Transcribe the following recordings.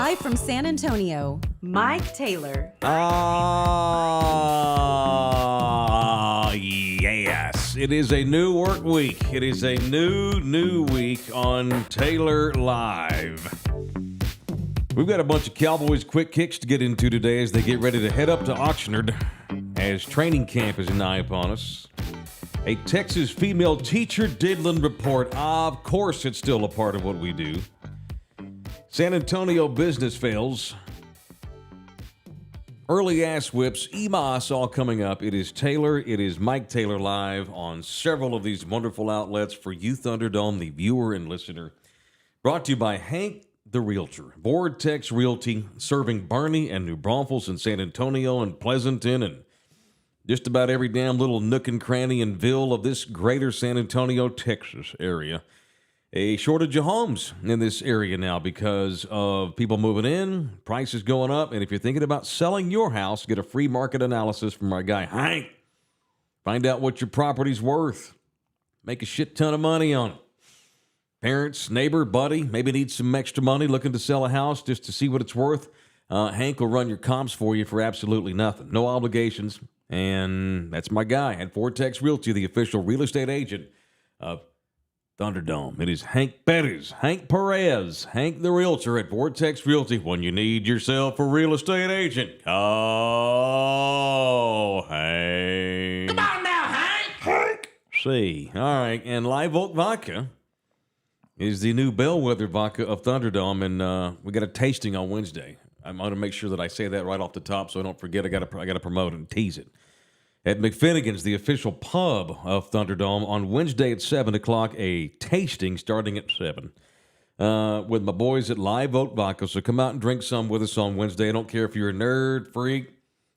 Live from San Antonio, Mike Taylor. Yes. It is a new work week. It is a new week on Taylor Live. We've got a bunch of Cowboys quick kicks to get into today as they get ready to head up to Oxnard as training camp is nigh upon us. A Texas female teacher diddling report. Of course, it's still a part of what we do. San Antonio business fails. Early ass whips, EMAS all coming up. It is Taylor. It is Mike Taylor Live on several of these wonderful outlets for you, Thunderdome, the viewer and listener. Brought to you by Hank the Realtor. Vortex Realty, serving Barney and New Braunfels and San Antonio and Pleasanton and just about every damn little nook and cranny and ville of this greater San Antonio, Texas area. A shortage of homes in this area now because of people moving in, prices going up, and if you're thinking about selling your house, get a free market analysis from our guy, Hank. Find out what your property's worth. Make a shit ton of money on it. Parents, neighbor, buddy, maybe need some extra money looking to sell a house just to see what it's worth. Hank will run your comps for you for absolutely nothing. No obligations. And that's my guy at Vortex Realty, the official real estate agent of Thunderdome. It is Hank Perez, Hank the Realtor at Vortex Realty. When you need yourself a real estate agent, call Hank. Come on now, Hank. See. All right. And Live Oak Vodka is the new bellwether vodka of Thunderdome. And we got a tasting on Wednesday. I'm going to make sure that I say that right off the top so I don't forget. I got to promote and tease it. At McFinnigan's, the official pub of Thunderdome, on Wednesday at 7 o'clock, a tasting starting at 7 with my boys at Live Oak Vodka. So come out and drink some with us on Wednesday. I don't care if you're a nerd, freak,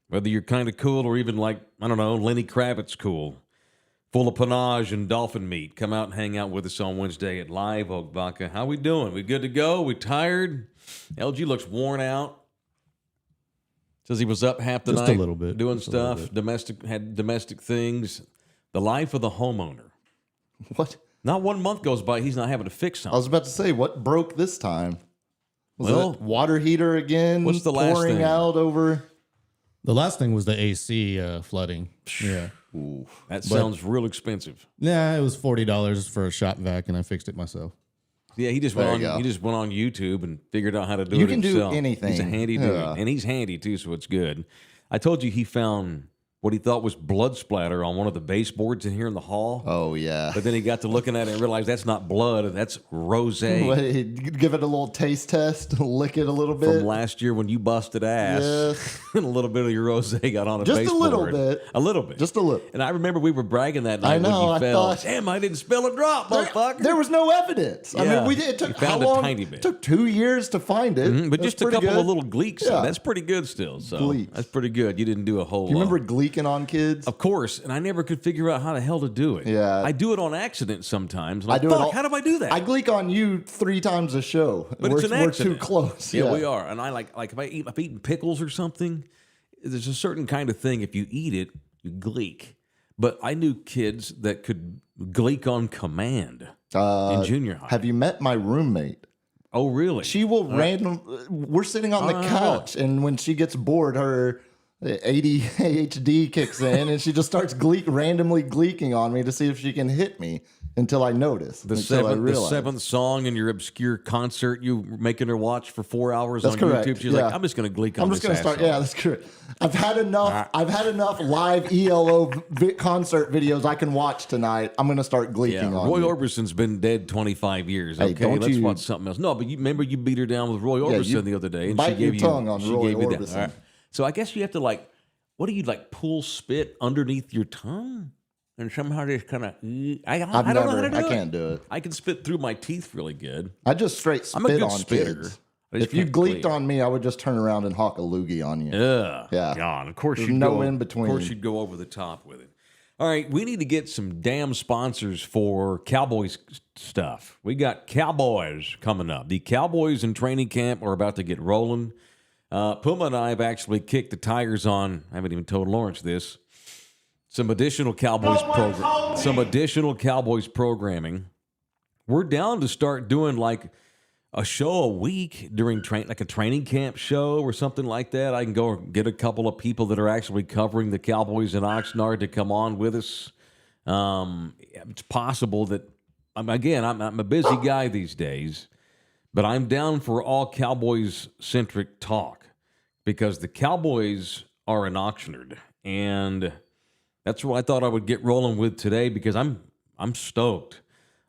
whether you're kind of cool or even like, I don't know, Lenny Kravitz cool, full of panache and dolphin meat. Come out and hang out with us on Wednesday at Live Oak Vodka. How we doing? We good to go? We tired? LG looks worn out. Says he was up half the night a little bit. doing stuff, had domestic things. The life of the homeowner. What? Not 1 month goes by, he's not having to fix I something. was about to say, what broke this time? Was Well, it water heater again? what's the last pouring thing? out over? The last thing was the AC flooding. Yeah. Ooh, that sounds real expensive. Yeah, it was $40 for a shop vac, and I fixed it myself. Yeah, he just There went you on. go. He just went on YouTube and figured out how to do You it can do himself. anything. He's a handy dude, Yeah. and he's handy too, so it's good. I told you he found what he thought was blood splatter on one of the baseboards in here in the hall. Oh, yeah. But then he got to looking at it and realized that's not blood, that's rosé. Wait, give it a little taste test, lick it a little bit. From last year when you busted ass, Yes. and a little bit of your rosé got on a Just a baseboard. little bit. A little bit. Just a little. And I remember we were bragging that night I know, when you I fell. thought- Damn, I didn't spill a drop, motherfucker. There was no evidence. I Yeah. mean, we did. It took You found how a long? tiny bit. It took 2 years to find it. But That's just a pretty couple good. of little gleeks. Yeah. That's pretty good still. So Gleeks. that's pretty good. You didn't do a whole You remember gleeking on kids? Of course, and I never could figure out how the hell to do it. Yeah. I do it on accident sometimes. I Like, do it fuck, all- how do I do that? I gleek on you 3 times a show. but we're, it's an we're accident. too close. Yeah, we are. And I like if I've eaten pickles or something, there's a certain kind of thing. If you eat it, you gleek. But I knew kids that could gleek on command in junior high. Have you met my roommate? Oh, really? She will we're sitting on the couch, and when she gets bored, her ADHD kicks in, and she just starts randomly gleeking on me to see if she can hit me until I notice. The until I seventh, the realize. seventh song in your obscure concert you making her watch for 4 hours That's on correct. YouTube. She's Yeah. like, I'm just going to gleek on I'm just this going to start. asshole. Yeah, that's correct. I've had enough live ELO concert videos I can watch tonight. I'm going to start gleeking on Roy you. Orbison's been dead 25 years. Hey, Okay, don't let's you- watch something else. No, but you remember you beat her down with Roy Orbison you the other day, and bite she gave your tongue on she Roy gave you that. Orbison. All right. So I guess you have to what do you pull spit underneath your tongue, and somehow just kind of. I don't know how to do it. I can't do it. I can spit through my teeth really good. I just straight spit I'm a good on spitter. kids. I just If you can't gleeked gleek. on me, I would just turn around and hawk a loogie on you. Ugh. Yeah. God, of course There's you'd no go, in between. Of course you'd go over the top with it. All right, we need to get some damn sponsors for Cowboys stuff. We got Cowboys coming up. The Cowboys in training camp are about to get rolling. Puma and I have actually kicked the tires on. I haven't even told Lawrence this. Some additional Cowboys programming. We're down to start doing a show a week during like a training camp show or something like that. I can go get a couple of people that are actually covering the Cowboys in Oxnard to come on with us. It's possible that I'm a busy guy these days, but I'm down for all Cowboys-centric talk because the Cowboys are in Oxnard, and that's what I thought I would get rolling with today because I'm stoked.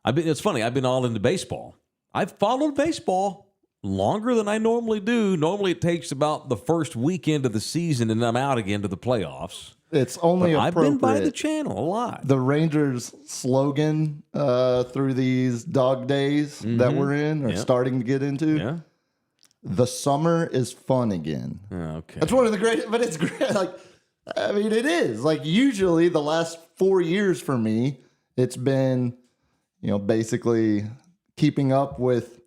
It's funny. I've been all into baseball. I've followed baseball longer than I normally do. Normally, it takes about the first weekend of the season, and I'm out again to the playoffs. It's only I've appropriate. been by the channel a lot. The Rangers slogan through these dog days that we're in or starting to get into. Yeah. The summer is fun again. Okay. That's one of the great, but it's great. Like, I mean, it is. Like, usually the last 4 years for me, it's been, basically keeping up with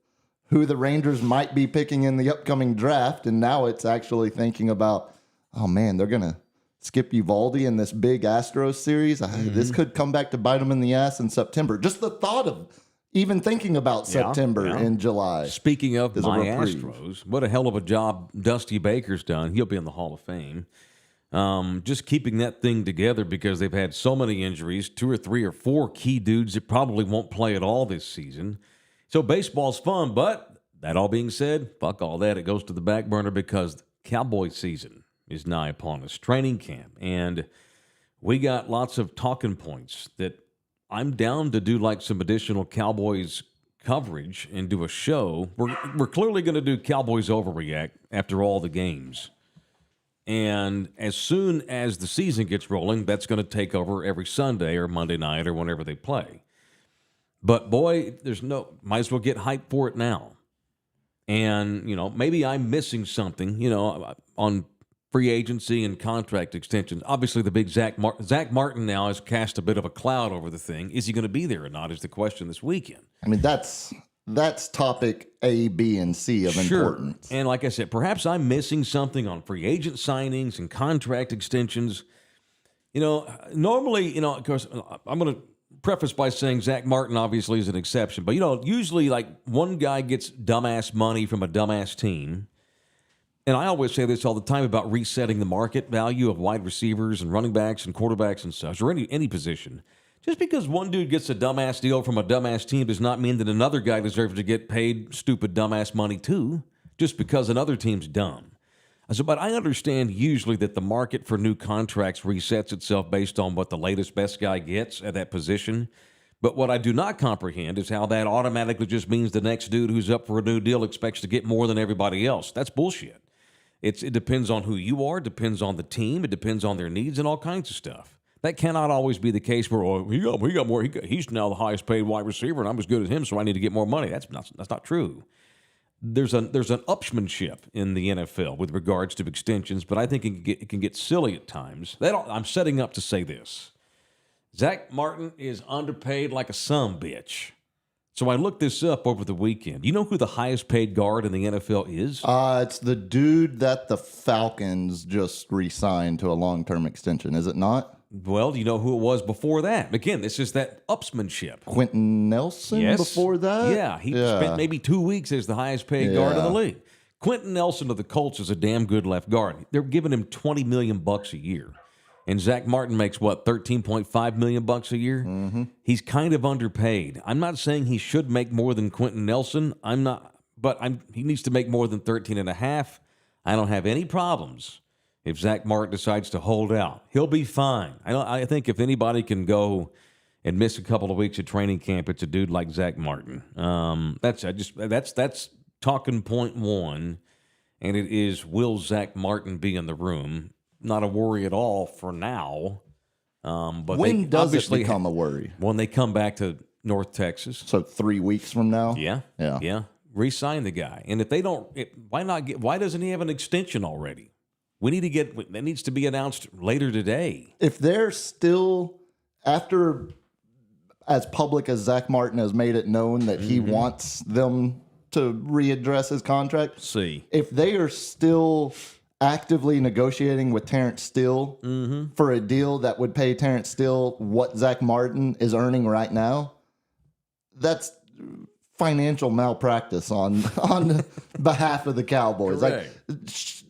who the Rangers might be picking in the upcoming draft. And now it's actually thinking about, oh man, they're going to skip Uvalde in this big Astros series. This could come back to bite them in the ass in September. Just the thought of even thinking about September and July. Speaking of my reprieve. Astros, what a hell of a job Dusty Baker's done. He'll be in the Hall of Fame. Just keeping that thing together because they've had so many injuries, 2 or 3 or 4 key dudes that probably won't play at all this season. So baseball's fun, but that all being said, fuck all that. It goes to the back burner because Cowboy season is nigh upon us, training camp. And we got lots of talking points that I'm down to do like some additional Cowboys coverage and do a show. We're clearly going to do Cowboys Overreact after all the games. And as soon as the season gets rolling, that's going to take over every Sunday or Monday night or whenever they play. But boy, might as well get hyped for it now. And, maybe I'm missing something, on free agency and contract extensions. Obviously, the big Zach Martin now has cast a bit of a cloud over the thing. Is he going to be there or not is the question this weekend. I mean, that's topic A, B, and C of importance. And like I said, perhaps I'm missing something on free agent signings and contract extensions. Normally, of course, I'm going to preface by saying Zach Martin obviously is an exception. But, usually like one guy gets dumbass money from a dumbass team. And I always say this all the time about resetting the market value of wide receivers and running backs and quarterbacks and such, or any position. Just because one dude gets a dumbass deal from a dumbass team does not mean that another guy deserves to get paid stupid dumbass money too, just because another team's dumb. But I understand usually that the market for new contracts resets itself based on what the latest best guy gets at that position. But what I do not comprehend is how that automatically just means the next dude who's up for a new deal expects to get more than everybody else. That's bullshit. It depends on who you are, depends on the team, it depends on their needs and all kinds of stuff. That cannot always be the case where he got more. He's now the highest paid wide receiver, and I'm as good as him, so I need to get more money. That's not true. There's an upsmanship in the NFL with regards to extensions, but I think it can get silly at times. I'm setting up to say this: Zach Martin is underpaid like a sumbitch. So I looked this up over the weekend. You know who the highest paid guard in the NFL is? It's the dude that the Falcons just re-signed to a long-term extension, is it not? Well, do you know who it was before that? Again, this is that upsmanship. Quentin Nelson before that? Yeah, he spent maybe 2 weeks as the highest paid guard in the league. Quentin Nelson of the Colts is a damn good left guard. They're giving him $20 million a year. And Zach Martin makes, $13.5 million a year? Mm-hmm. He's kind of underpaid. I'm not saying he should make more than Quentin Nelson. He needs to make more than 13.5. I don't have any problems if Zach Martin decides to hold out. He'll be fine. I think if anybody can go and miss a couple of weeks of training camp, it's a dude like Zach Martin. That's talking point one, and it is, will Zach Martin be in the room? Not a worry at all for now. But when does it become a worry? When they come back to North Texas. So 3 weeks from now? Yeah. Re-sign the guy. And if they don't, why doesn't he have an extension already? That needs to be announced later today. If they're still, after as public as Zach Martin has made it known that he wants them to readdress his contract. If they are still actively negotiating with Terrence Steele for a deal that would pay Terrence Steele what Zach Martin is earning right now, that's financial malpractice on behalf of the Cowboys. Correct. Like,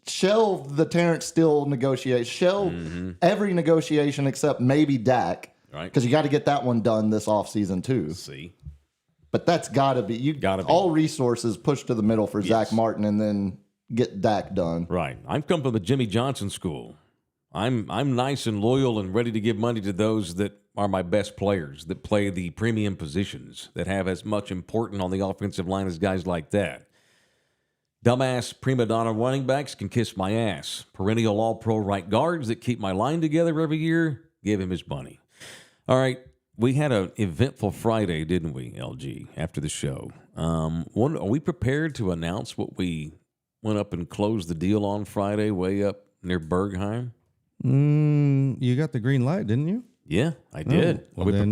shelve the Terrence Steele negotiation. Shelve every negotiation except maybe Dak. Right. Because you got to get that one done this offseason too. See, But that's got to be all resources pushed to the middle for Zach Martin, and then get Dak done. right. I'm come from the Jimmy Johnson school. I'm nice and loyal and ready to give money to those that are my best players, that play the premium positions, that have as much important on the offensive line as guys like that. Dumbass prima donna running backs can kiss my ass. Perennial all-pro right guards that keep my line together every year, give him his money. All right, we had an eventful Friday, didn't we, LG, after the show? Are we prepared to announce what we went up and closed the deal on Friday way up near Bergheim? You got the green light, didn't you? Yeah, I did. well then-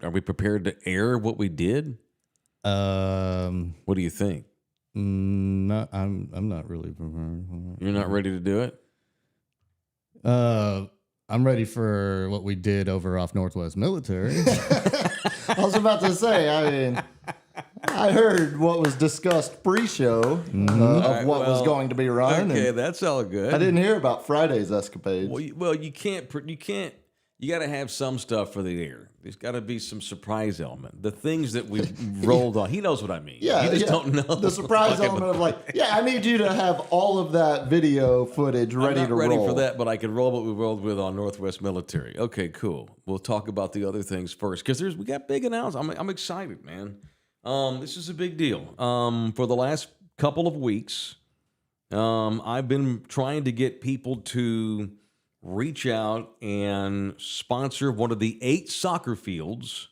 Are we prepared to air what we did? What do you think? I'm not really prepared for that. You're not ready to do it? I'm ready for what we did over off Northwest Military. I was about to say, I mean, I heard what was discussed pre-show of what was going to be run. Okay, and that's all good. I didn't hear about Friday's escapades. Well, you can't. You got to have some stuff for the air. There's got to be some surprise element. The things that we rolled on. He knows what I mean. Yeah, you just don't know the surprise element of like, I need you to have all of that video footage ready I'm not to ready roll. for that, but I can roll what we rolled with on Northwest Military. Okay, cool. We'll talk about the other things first because we got big announcements. I'm excited, man. This is a big deal. For the last couple of weeks, I've been trying to get people to reach out and sponsor one of the 8 soccer fields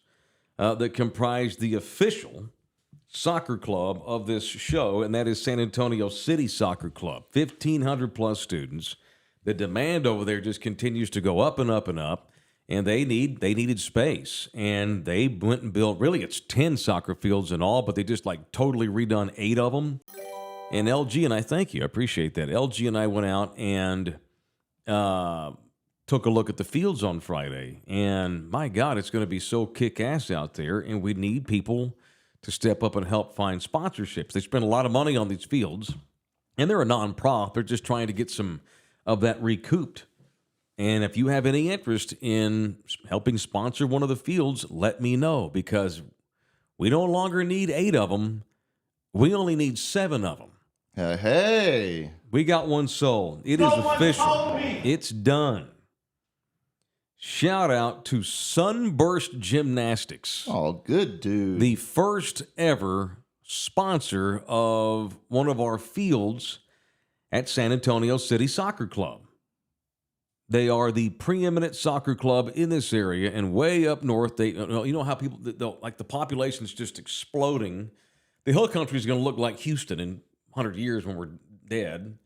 that comprise the official soccer club of this show, and that is San Antonio City Soccer Club. 1,500 plus students. The demand over there just continues to go up and up and up, and they needed space, and they went and built, really it's 10 soccer fields in all, but they just like totally redone 8 of them. And LG and I, thank you, I appreciate that. LG and I went out and took a look at the fields on Friday, and my God, it's going to be so kick-ass out there, and we need people to step up and help find sponsorships. They spend a lot of money on these fields, and they're a non-profit. They're just trying to get some of that recouped. And if you have any interest in helping sponsor one of the fields, let me know, because we no longer need 8 of them. We only need 7 of them. Hey. We got one sold. It is official. It's done. Shout out to Sunburst Gymnastics. Oh, good dude. The first ever sponsor of one of our fields at San Antonio City Soccer Club. They are the preeminent soccer club in this area, and way up north, you know how people, like the population's just exploding. The hill country is going to look like Houston in 100 years when we're dead.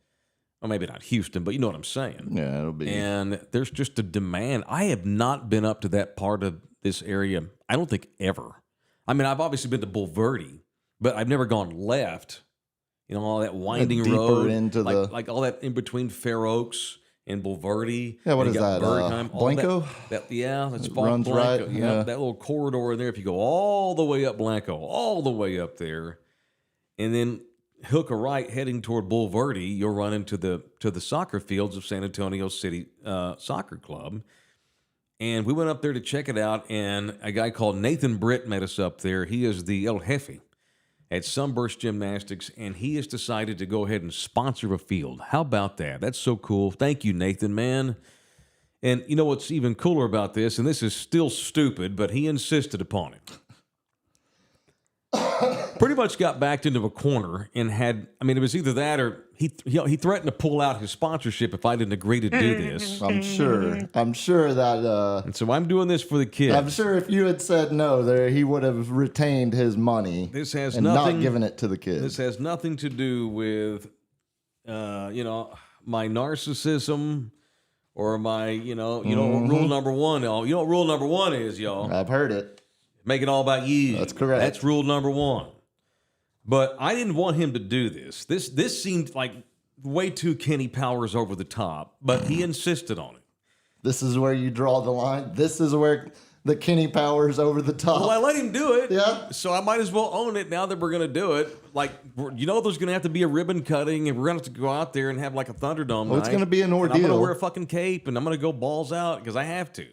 Well, maybe not Houston, but you know what I'm saying. Yeah, it'll be. And there's just a demand. I have not been up to that part of this area, I don't think ever. I mean, I've obviously been to Bulverde, but I've never gone left. You know, all that winding deeper road. into like all that in between Fair Oaks and Bulverde. Yeah, what and is you got that? Bergheim, all Blanco? That's It Blanco. runs right, Yeah, yeah. that little corridor in there. If you go all the way up Blanco, all the way up there, and then hook a right heading toward Bulverde, you'll run into the soccer fields of San Antonio City Soccer Club. And we went up there to check it out, and a guy called Nathan Britt met us up there. He is the El Jefe at Sunburst Gymnastics, and he has decided to go ahead and sponsor a field. How about that? That's so cool. Thank you, Nathan, man. And you know what's even cooler about this, and this is still stupid, but he insisted upon it. Pretty much got backed into a corner and it was either that or he threatened to pull out his sponsorship if I didn't agree to do this. I'm sure that. And so I'm doing this for the kids. I'm sure if you had said no, he would have retained his money. This has and nothing not given it to the kids. This has nothing to do with, my narcissism or my, you know what rule number one, y'all. You know what rule number one is, y'all. I've heard it. Make it all about you. That's correct. That's rule number one. But I didn't want him to do this. This seemed like way too Kenny Powers over the top, but he insisted on it. This is where you draw the line. This is where the Kenny Powers over the top. Well, I let him do it. Yeah. So I might as well own it now that we're going to do it. Like, there's going to have to be a ribbon cutting, and we're going to have to go out there and have like a Thunderdome night. It's going to be an ordeal. And I'm going to wear a fucking cape, and I'm going to go balls out because I have to.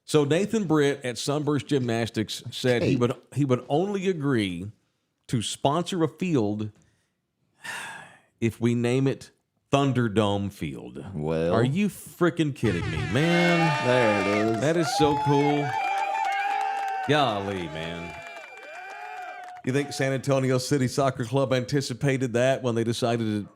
So Nathan Britt at Sunburst Gymnastics said he would only agree to sponsor a field if we name it Thunderdome Field. Well, are you freaking kidding me, man? There it is. That is so cool. Golly, man. You think San Antonio City Soccer Club anticipated that when they decided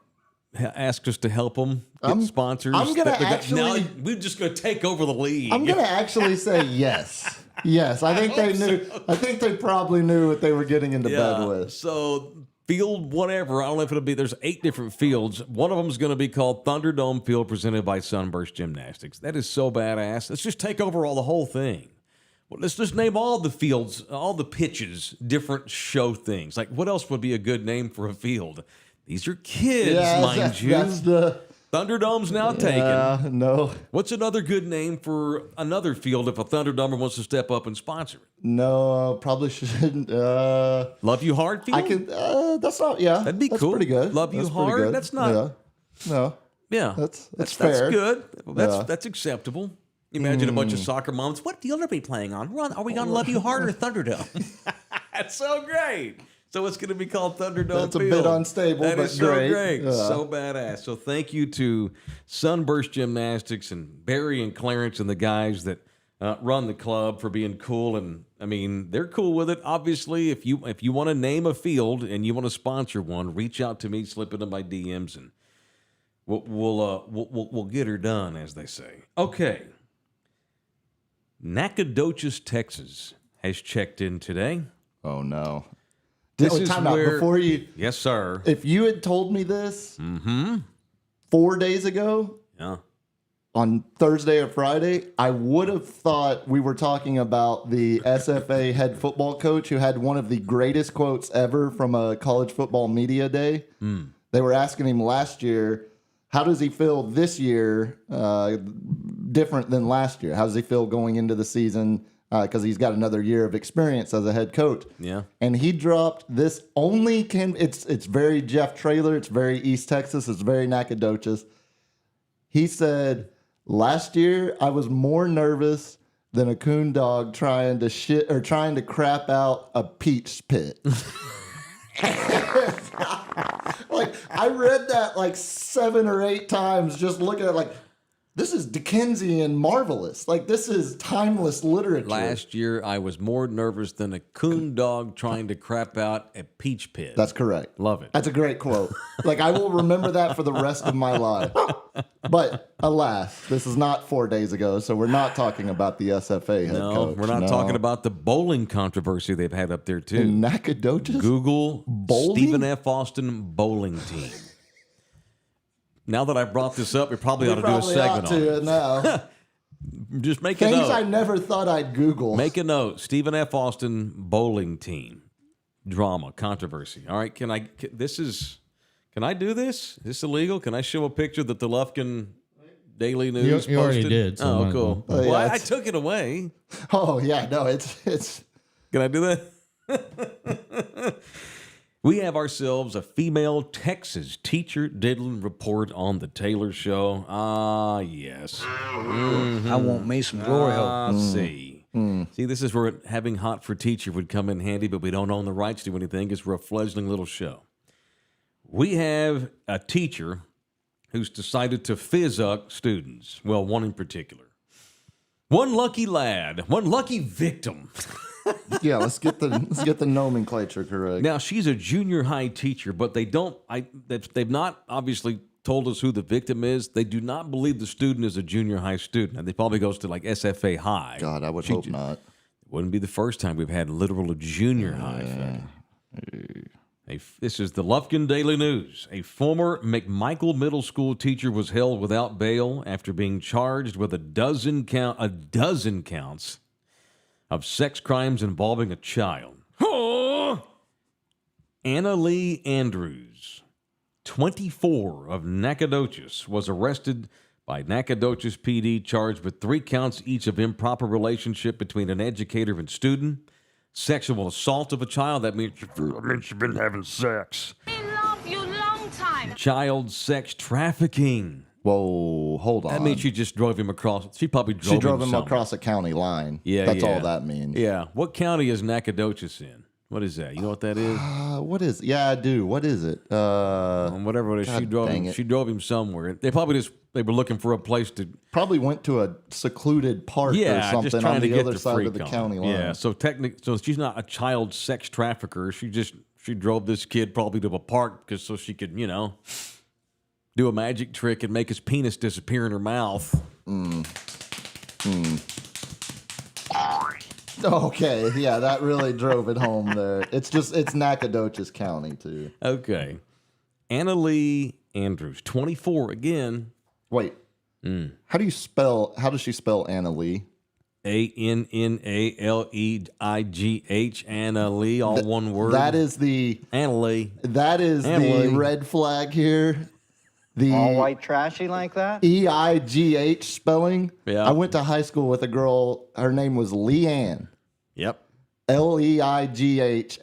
to ask us to help them get sponsors? I'm going to actually... Now we're just going to take over the league. I'm going to actually say yes. Yes, I think they knew. So. I think they probably knew what they were getting into bed with. So... Field, whatever. I don't know if it'll be. There's 8 different fields. One of them is going to be called Thunderdome Field, presented by Sunburst Gymnastics. That is so badass. Let's just take over the whole thing. Well, let's just name all the fields, all the pitches, different show things. Like, what else would be a good name for a field? These are kids, mind you. That's the Thunderdome's now taken. No. What's another good name for another field if a Thunderdomer wants to step up and sponsor it? No, probably shouldn't. Love You Hard Field? I could. That's not. Yeah, that'd be that's cool. Pretty good. Love You Hard. That's not. Yeah. No. Yeah, that's fair. That's good. That's acceptable. Imagine a bunch of soccer moms. What field are we playing on? Are we on Love You Hard or Thunderdome? That's so great. So it's going to be called Thunderdome That's Field. A bit unstable, that but is so great. Yeah. So badass. So thank you to Sunburst Gymnastics and Barry and Clarence and the guys that run the club for being cool. And I mean, they're cool with it. Obviously, if you want to name a field and you want to sponsor one, reach out to me, slip into my DMs, and we'll get her done, as they say. Okay. Nacogdoches, Texas has checked in today. Oh no. This is time where, out before you. Yes, sir. If you had told me this 4 days ago, on Thursday or Friday, I would have thought we were talking about the SFA head football coach who had one of the greatest quotes ever from a college football media day. They were asking him last year, how does he feel this year different than last year? How does he feel going into the season? Because he's got another year of experience as a head coach. Yeah. And he dropped this it's very Jeff Traylor. It's very East Texas. It's very Nacogdoches. He said, last year I was more nervous than a coon dog trying to crap out a peach pit. Like, I read that like 7 or 8 times, just looking at it like, this is Dickensian marvelous. Like, this is timeless literature. Last year, I was more nervous than a coon dog trying to crap out a peach pit. That's correct. Love it. That's a great quote. Like, I will remember that for the rest of my life. But alas, this is not 4 days ago, so we're not talking about the SFA head coach. We're not talking about the bowling controversy they've had up there, too. In Nacogdoches? Google Bowling? Stephen F. Austin bowling team. Now that I've brought this up, we probably ought to do a segment on it. Now. Just make a note. Things I never thought I'd Google. Make a note. Stephen F. Austin bowling team. Drama, controversy. All right, can I do this? Is this illegal? Can I show a picture that the Lufkin Daily News posted? You already did. So oh, cool. Yeah, well, I took it away. Oh, yeah. No, it's. Can I do that? We have ourselves a female Texas teacher diddling report on the Taylor Show. Ah, yes. I want me some glory hole. See, this is where having Hot for Teacher would come in handy, but we don't own the rights to anything because we're a fledgling little show. We have a teacher who's decided to fizz up students. Well, one in particular. One lucky lad, one lucky victim. Yeah, let's get the nomenclature correct. Now, she's a junior high teacher, but they've not obviously told us who the victim is. They do not believe the student is a junior high student, and they probably goes to like SFA high. God, I would hope not. It wouldn't be the first time we've had literal junior high. This is the Lufkin Daily News. A former McMichael Middle School teacher was held without bail after being charged with a dozen counts of sex crimes involving a child. Anna Lee Andrews, 24, of Nacogdoches, was arrested by Nacogdoches PD, charged with 3 counts each of improper relationship between an educator and student, sexual assault of a child. That means you've been having sex. We love you long time. Child sex trafficking. Whoa, hold on. That means she just drove him across. She probably drove She drove him somewhere. across a county line. Yeah, That's yeah. all that means. Yeah. What county is Nacogdoches in? What is that? You know what that is? What is? Yeah, I do. What is it? Whatever it is, she drove dang him. it. She drove him somewhere. They were looking for a place to. Probably went to a secluded park or Yeah, something just trying on to the get other the side freak of the on. county line. Yeah, so she's not a child sex trafficker. She drove this kid probably to a park so she could, do a magic trick and make his penis disappear in her mouth. Okay, yeah, that really drove it home there. It's Nacogdoches County too. Okay. Anna Lee Andrews, 24 again. Wait, how does she spell Anna Lee? ANNALEIGH, Anna Lee, all one word. That is the Anna Lee. red flag here. The All white trashy like that? EIGH spelling. Yeah. I went to high school with a girl. Her name was Leanne. Yep. LEIGHANN.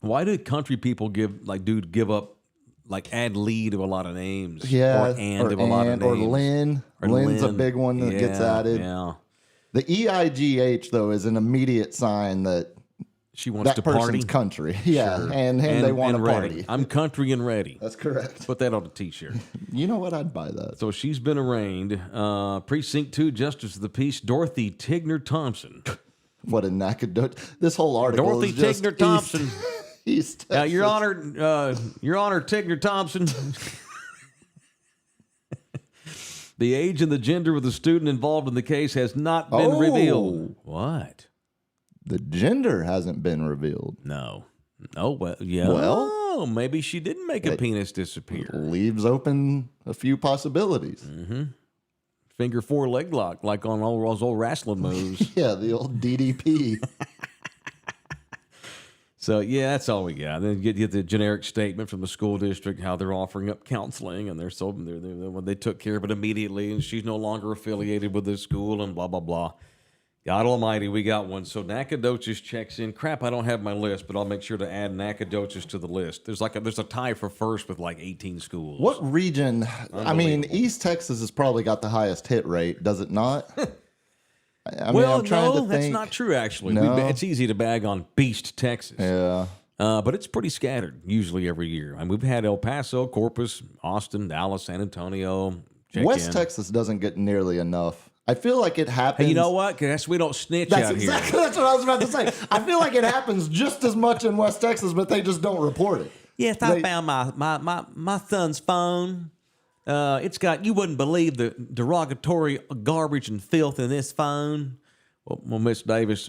Why do country people give up, add Lee to a lot of names? Yeah, Or to a lot of names. or Lynn. Or Lynn's a Lynn. big one that gets Yeah, added. Yeah. The EIGH though is an immediate sign that She wants that to person's party. country. Yeah, Sure. and they want to ready. party. I'm country and ready. That's correct. Put that on a t-shirt. You know what? I'd buy that. So she's been arraigned. Precinct 2 Justice of the Peace Dorothy Tigner Thompson. What a Nacogdoches. This whole article Dorothy is just Tigner Thompson. East Texas. Your Honor, Tigner Thompson. The age and the gender of the student involved in the case has not been Oh. revealed. What? The gender hasn't been revealed. No. Well, yeah. Well? Oh, maybe she didn't make a penis disappear. Leaves open a few possibilities. Finger 4 leg lock, like on all those old wrestling moves. Yeah, the old DDP. So, yeah, that's all we got. Then you get the generic statement from the school district, how they're offering up counseling, and they took care of it immediately, and she's no longer affiliated with the school, and blah, blah, blah. God almighty, we got one. So Nacogdoches checks in. Crap, I don't have my list, but I'll make sure to add Nacogdoches to the list. There's a tie for first with 18 schools. What region? I mean, East Texas has probably got the highest hit rate, does it not? I mean, I'm trying to think. That's not true, actually. No? It's easy to bag on Beast, Texas. Yeah. But it's pretty scattered, usually every year. I mean, we've had El Paso, Corpus, Austin, Dallas, San Antonio. West Texas doesn't get nearly enough. I feel like it happens. Hey, you know what? Because we don't snitch That's out exactly here. that's what I was about to say. I feel like it happens just as much in West Texas, but they just don't report it. Yes, I found my son's phone. It's got, you wouldn't believe the derogatory garbage and filth in this phone. Well, Miss Davis,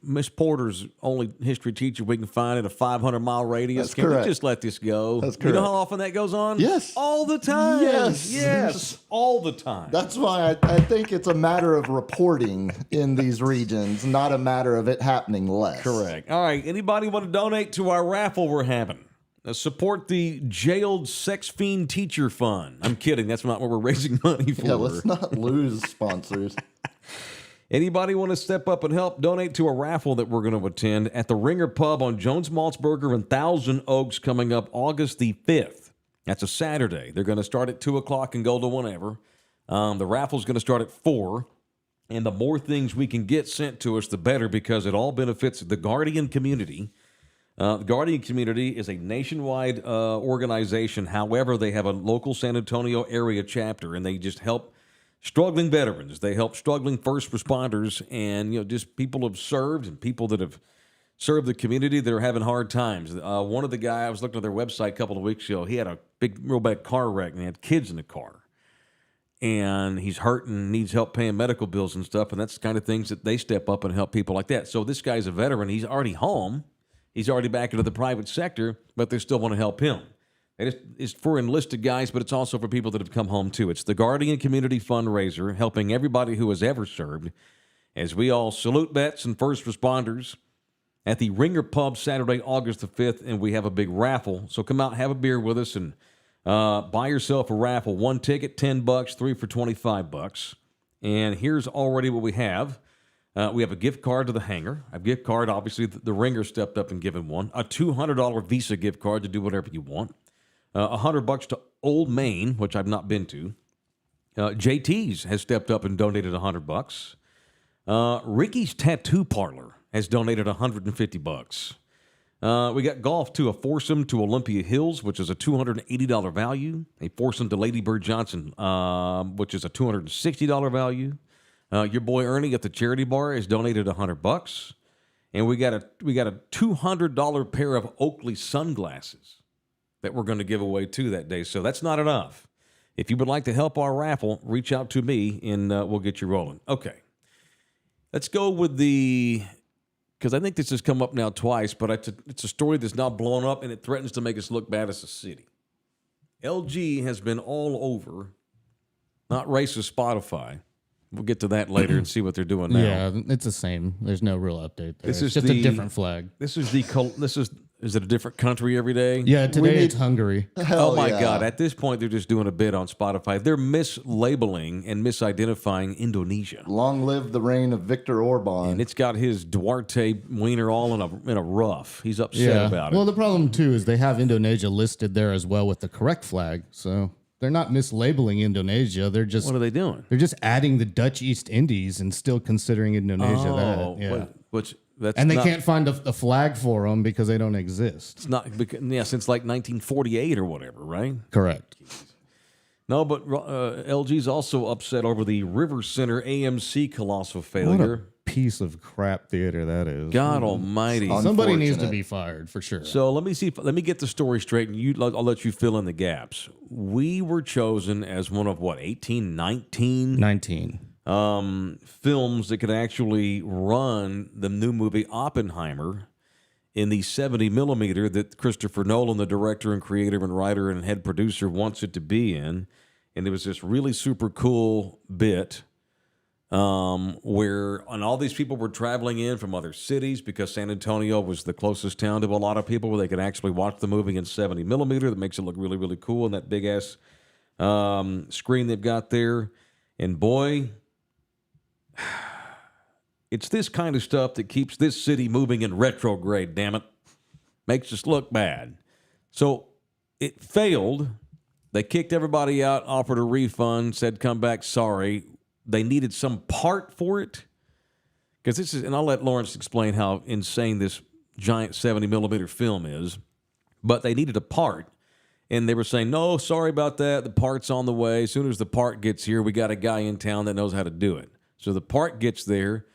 Miss Porter's only history teacher we can find in a 500-mile radius. That's Can correct. we just let this go? That's You know correct. how often that goes on? Yes. All the time. Yes. all the time. That's why I think it's a matter of reporting in these regions, not a matter of it happening less. Correct. All right. Anybody want to donate to our raffle we're having? Support the jailed sex fiend teacher fund. I'm kidding. That's not what we're raising money for. Yeah, let's not lose sponsors. Anybody want to step up and help donate to a raffle that we're going to attend at the Ringer Pub on Jones Maltzberger and Thousand Oaks coming up August the 5th? That's a Saturday. They're going to start at 2 o'clock and go to whenever. The raffle's going to start at 4. And the more things we can get sent to us, the better, because it all benefits the Guardian community. The Guardian community is a nationwide organization. However, they have a local San Antonio area chapter, and they just help struggling veterans. They help struggling first responders and, just people who have served and people that have served the community that are having hard times. One of the guys, I was looking at their website a couple of weeks ago, he had a real bad car wreck, and he had kids in the car. And he's hurting, needs help paying medical bills and stuff, and that's the kind of things that they step up and help people like that. So this guy's a veteran. He's already home. He's already back into the private sector, but they still want to help him. It's for enlisted guys, but it's also for people that have come home, too. It's the Guardian Community Fundraiser, helping everybody who has ever served, as we all salute vets and first responders at the Ringer Pub Saturday, August the 5th, and we have a big raffle. So come out, have a beer with us, and Buy yourself a raffle. 1 ticket, $10, 3 for $25. And here's already what we have. We have a gift card to the hangar. A gift card, obviously, the ringer stepped up and given one. A $200 Visa gift card to do whatever you want. $100 to Old Main, which I've not been to. JT's has stepped up and donated $100. Ricky's Tattoo Parlor has donated $150. We got golf to a foursome to Olympia Hills, which is a $280 value. A foursome to Lady Bird Johnson, which is a $260 value. Your boy Ernie at the charity bar has donated $100. And we got a $200 pair of Oakley sunglasses that we're going to give away too that day. So that's not enough. If you would like to help our raffle, reach out to me and we'll get you rolling. Okay. Let's go with because I think this has come up now twice, but it's a story that's now blown up and it threatens to make us look bad as a city. LG has been all over, not racist Spotify. We'll get to that later and see what they're doing now. Yeah, it's the same. There's no real update there. It's just a different flag. Is it a different country every day? Yeah, today it's Hungary. Oh my God. At this point, they're just doing a bit on Spotify. They're mislabeling and misidentifying Indonesia. Long live the reign of Viktor Orban. And it's got his Duarte wiener all in a rough. He's upset about it. Well, the problem, too, is they have Indonesia listed there as well with the correct flag. So they're not mislabeling Indonesia. They're just... What are they doing? They're just adding the Dutch East Indies and still considering Indonesia that. Yeah. They can't find a flag for them because they don't exist. It's not, since like 1948 or whatever, right? Correct. No, but LG's also upset over the River Center AMC colossal failure. What a piece of crap theater that is. God almighty. Somebody needs to be fired for sure. So let me get the story straight, and I'll let you fill in the gaps. We were chosen as one of 19 films that could actually run the new movie Oppenheimer in the 70 millimeter that Christopher Nolan, the director and creator and writer and head producer, wants it to be in. And there was this really super cool bit where all these people were traveling in from other cities because San Antonio was the closest town to a lot of people where they could actually watch the movie in 70 millimeter. That makes it look really, really cool. And that big ass screen they've got there. And boy, it's this kind of stuff that keeps this city moving in retrograde, damn it. Makes us look bad. So it failed. They kicked everybody out, offered a refund, said come back, sorry. They needed some part for it. Because this is, and I'll let Lawrence explain how insane this giant 70 millimeter film is. But they needed a part. And they were saying, no, sorry about that. The part's on the way. As soon as the part gets here, we got a guy in town that knows how to do it. So the part gets there.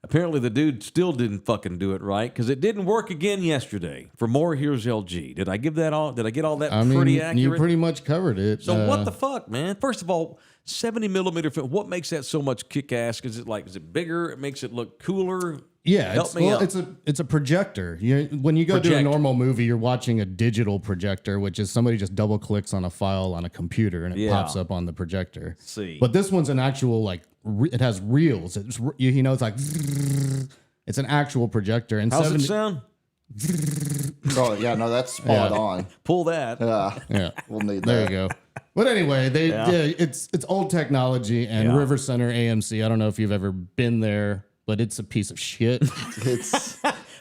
Apparently the dude still didn't fucking do it right because it didn't work again yesterday. For more, here's LG. Did I get all that pretty accurate? You pretty much covered it. So what the fuck, man? First of all, 70 millimeter film. What makes that so much kick ass? Is it bigger? It makes it look cooler? Yeah, it's a projector. When you go to a normal movie, you're watching a digital projector, which is somebody just double clicks on a file on a computer and it pops up on the projector. See, but this one's an actual it has reels. It's it's like it's an actual projector. And how's it sound? Oh yeah, no, that's spot on. Pull that. Yeah, we'll need that. There you go. But anyway, it's old technology and River Center AMC. I don't know if you've ever been there, but it's a piece of shit.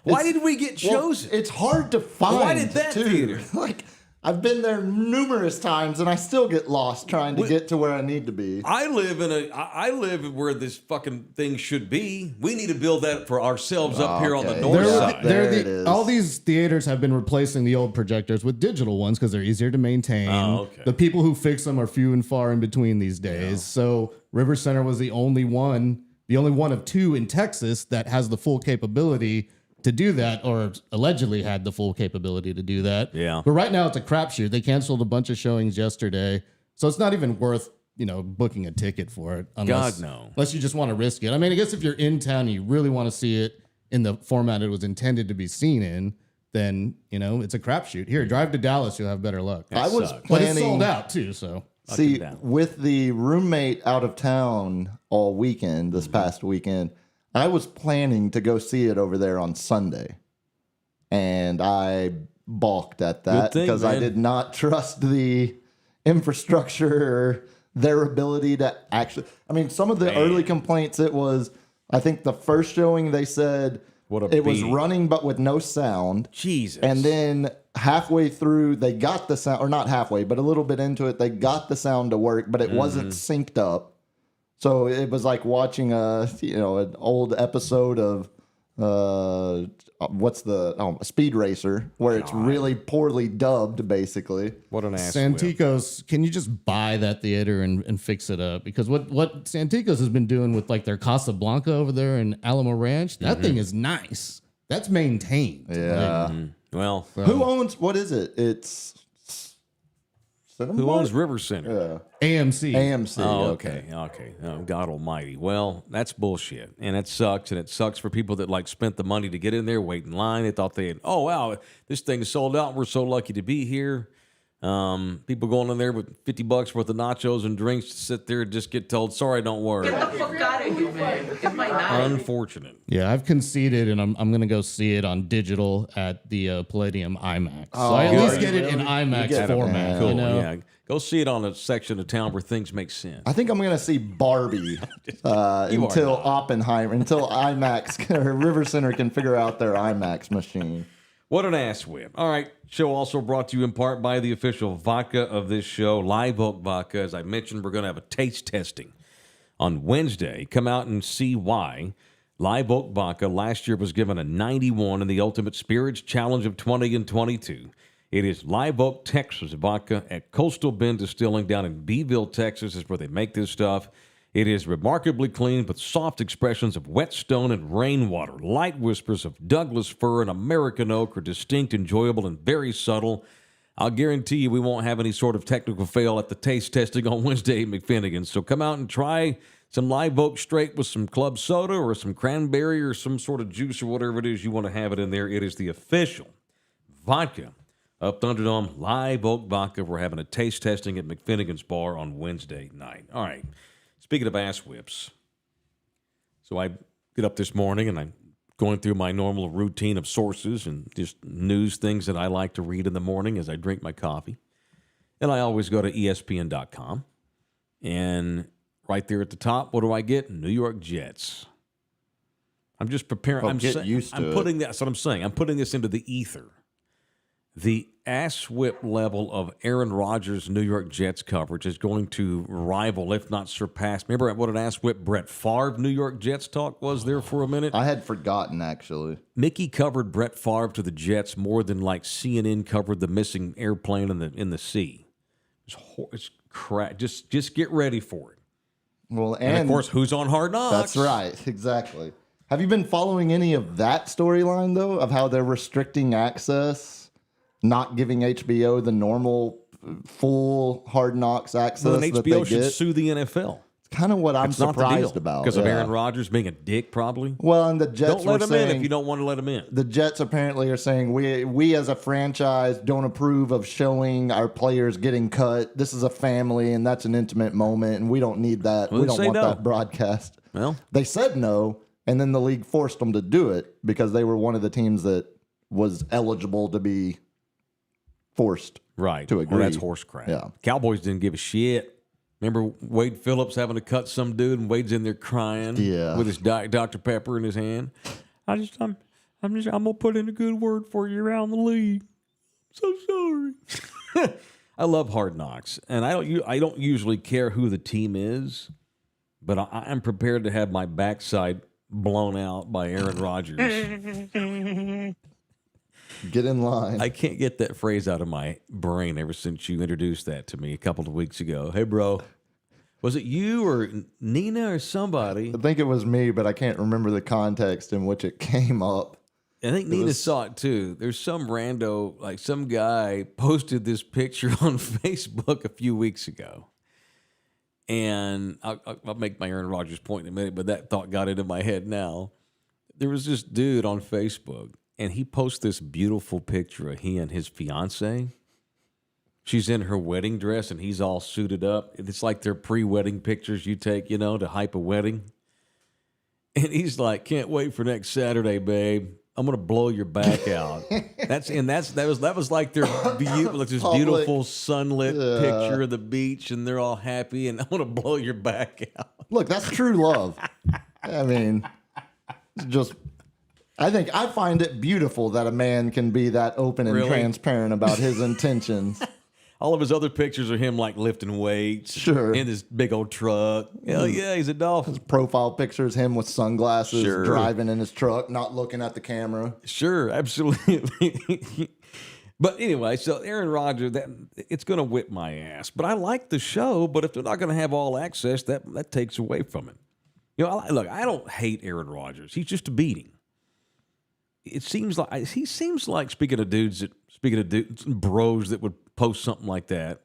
Why did we get chosen? It's hard to find. Why did that theater? Like, I've been there numerous times and I still get lost trying to get to where I need to be. I live where this fucking thing should be. We need to build that for ourselves up here on the north side. There it is. All these theaters have been replacing the old projectors with digital ones because they're easier to maintain. Oh, okay. The people who fix them are few and far in between these days. Yeah. So River Center was the only one of two in Texas that has the full capability to do that, or allegedly had the full capability to do that. Yeah. But right now it's a crapshoot. They canceled a bunch of showings yesterday, so it's not even worth booking a ticket for it. Unless you just want to risk it. I mean, I guess if you're in town and you really want to see it in the format it was intended to be seen in, then it's a crapshoot. Here, drive to Dallas, you'll have better luck. I was planning, but it's sold out too. So see, with the roommate out of town all weekend, this past weekend, I was planning to go see it over there on Sunday, and I balked at that because I did not trust the infrastructure or their ability to actually. I mean, some of the early complaints, it was, I think the first showing they said it was running but with no sound. Jesus. And then halfway through, they got the sound, or not halfway, but a little bit into it, they got the sound to work, but it wasn't synced up. So it was like watching an old episode of Speed Racer, where it's really poorly dubbed, basically. What an ass. Santikos, can you just buy that theater and fix it up? Because what Santikos has been doing with like their Casablanca over there in Alamo Ranch, that thing is nice. That's maintained. Yeah. Well, Who owns, what is it? It's Cinema who Mart? owns River Center? AMC. AMC. Oh, okay. Oh, God almighty. Well, that's bullshit. And it sucks. And it sucks for people that like spent the money to get in there, wait in line. They thought oh, wow, this thing is sold out. We're so lucky to be here. People going in there with $50 worth of nachos and drinks to sit there and just get told, sorry, don't worry. Get the fuck out of here, man. Get my knife. Unfortunate. Yeah, I've conceded, and I'm going to go see it on digital at the Palladium IMAX. So I at least get it in IMAX format. Cool. You know? Yeah. Go see it on a section of town where things make sense. I think I'm going to see Barbie until Oppenheimer, until IMAX or River Center can figure out their IMAX machine. What an ass whip. All right. Show also brought to you in part by the official vodka of this show, Live Oak Vodka. As I mentioned, we're going to have a taste testing on Wednesday. Come out and see why. Live Oak Vodka last year was given a 91 in the Ultimate Spirits Challenge of 20 and 22. It is Live Oak, Texas vodka at Coastal Bend Distilling down in Beeville, Texas is where they make this stuff. It is remarkably clean with soft expressions of whetstone and rainwater. Light whispers of Douglas fir and American oak are distinct, enjoyable, and very subtle. I'll guarantee you we won't have any sort of technical fail at the taste testing on Wednesday at McFinnigan's. So come out and try some Live Oak straight with some club soda or some cranberry or some sort of juice or whatever it is you want to have it in there. It is the official vodka of Thunderdome, Live Oak Vodka. We're having a taste testing at McFinnigan's Bar on Wednesday night. All right. Speaking of ass whips, so I get up this morning and I'm going through my normal routine of sources and just news things that I like to read in the morning as I drink my coffee. And I always go to ESPN.com. And right there at the top, what do I get? New York Jets. I'm just preparing. Oh, get used to it. That's what I'm saying. I'm putting this into the ether. The ass whip level of Aaron Rodgers' New York Jets coverage is going to rival, if not surpass. Remember what an ass whip Brett Favre New York Jets talk was there for a minute? I had forgotten, actually. Mickey covered Brett Favre to the Jets more than like CNN covered the missing airplane in the sea. It's crap. Just get ready for it. Well, and of course, who's on Hard Knocks? That's right, exactly. Have you been following any of that storyline though, of how they're restricting access? Not giving HBO the normal full Hard Knocks access well, then that HBO they should get. sue the NFL. It's kind of what I'm surprised about. Because of Aaron Rodgers being a dick, probably? Well, and the Jets don't let him in if you don't want to let him in. The Jets apparently are saying, we as a franchise don't approve of showing our players getting cut. This is a family, and that's an intimate moment, and we don't need that. Well, we don't want that broadcast. Well, they said no, and then the league forced them to do it because they were one of the teams that was eligible to be forced to agree. Well, that's horse crap. Yeah. Cowboys didn't give a shit. Remember Wade Phillips having to cut some dude, and Wade's in there crying with his Dr. Pepper in his hand. I'm gonna put in a good word for you around the league. So sorry. I love Hard Knocks, and I don't usually care who the team is, but I'm prepared to have my backside blown out by Aaron Rodgers. Get in line. I can't get that phrase out of my brain ever since you introduced that to me a couple of weeks ago. Hey, bro, was it you or Nina or somebody? I think it was me, but I can't remember the context in which it came up. I think Nina saw it too. There's some rando, like some guy posted this picture on Facebook a few weeks ago. And I'll make my Aaron Rodgers point in a minute, but that thought got into my head now. There was this dude on Facebook, and he posts this beautiful picture of he and his fiance. She's in her wedding dress, and he's all suited up. It's like their pre-wedding pictures you take, to hype a wedding. And he's like, can't wait for next Saturday, babe. gonna blow your back out. That was like their beautiful sunlit picture of the beach, and they're all happy, and I'm gonna blow your back out. Look, that's true love. I mean, I find it beautiful that a man can be that open and transparent about his intentions. All of his other pictures are him like lifting weights. Sure. In his big old truck. Hell yeah, he's a dolphin. His profile picture is him with sunglasses, driving in his truck, not looking at the camera. Sure, absolutely. But anyway, so Aaron Rodgers, it's going to whip my ass. But I like the show, but if they're not going to have all access, that takes away from it. Look, I don't hate Aaron Rodgers. He's just a beating. He seems like speaking of dudes, bros that would post something like that.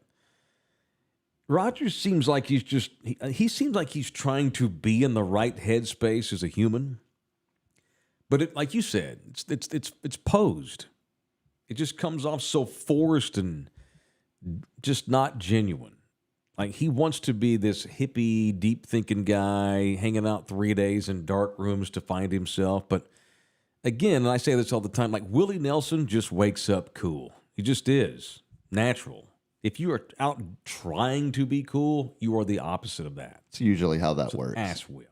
Rodgers seems like he seems like he's trying to be in the right headspace as a human. But like you said, it's posed. It just comes off so forced and just not genuine. Like he wants to be this hippie, deep thinking guy, hanging out 3 days in dark rooms to find himself, but again, and I say this all the time, like Willie Nelson just wakes up cool. He just is. Natural. If you are out trying to be cool, you are the opposite of that. It's usually how that works. Ass whip.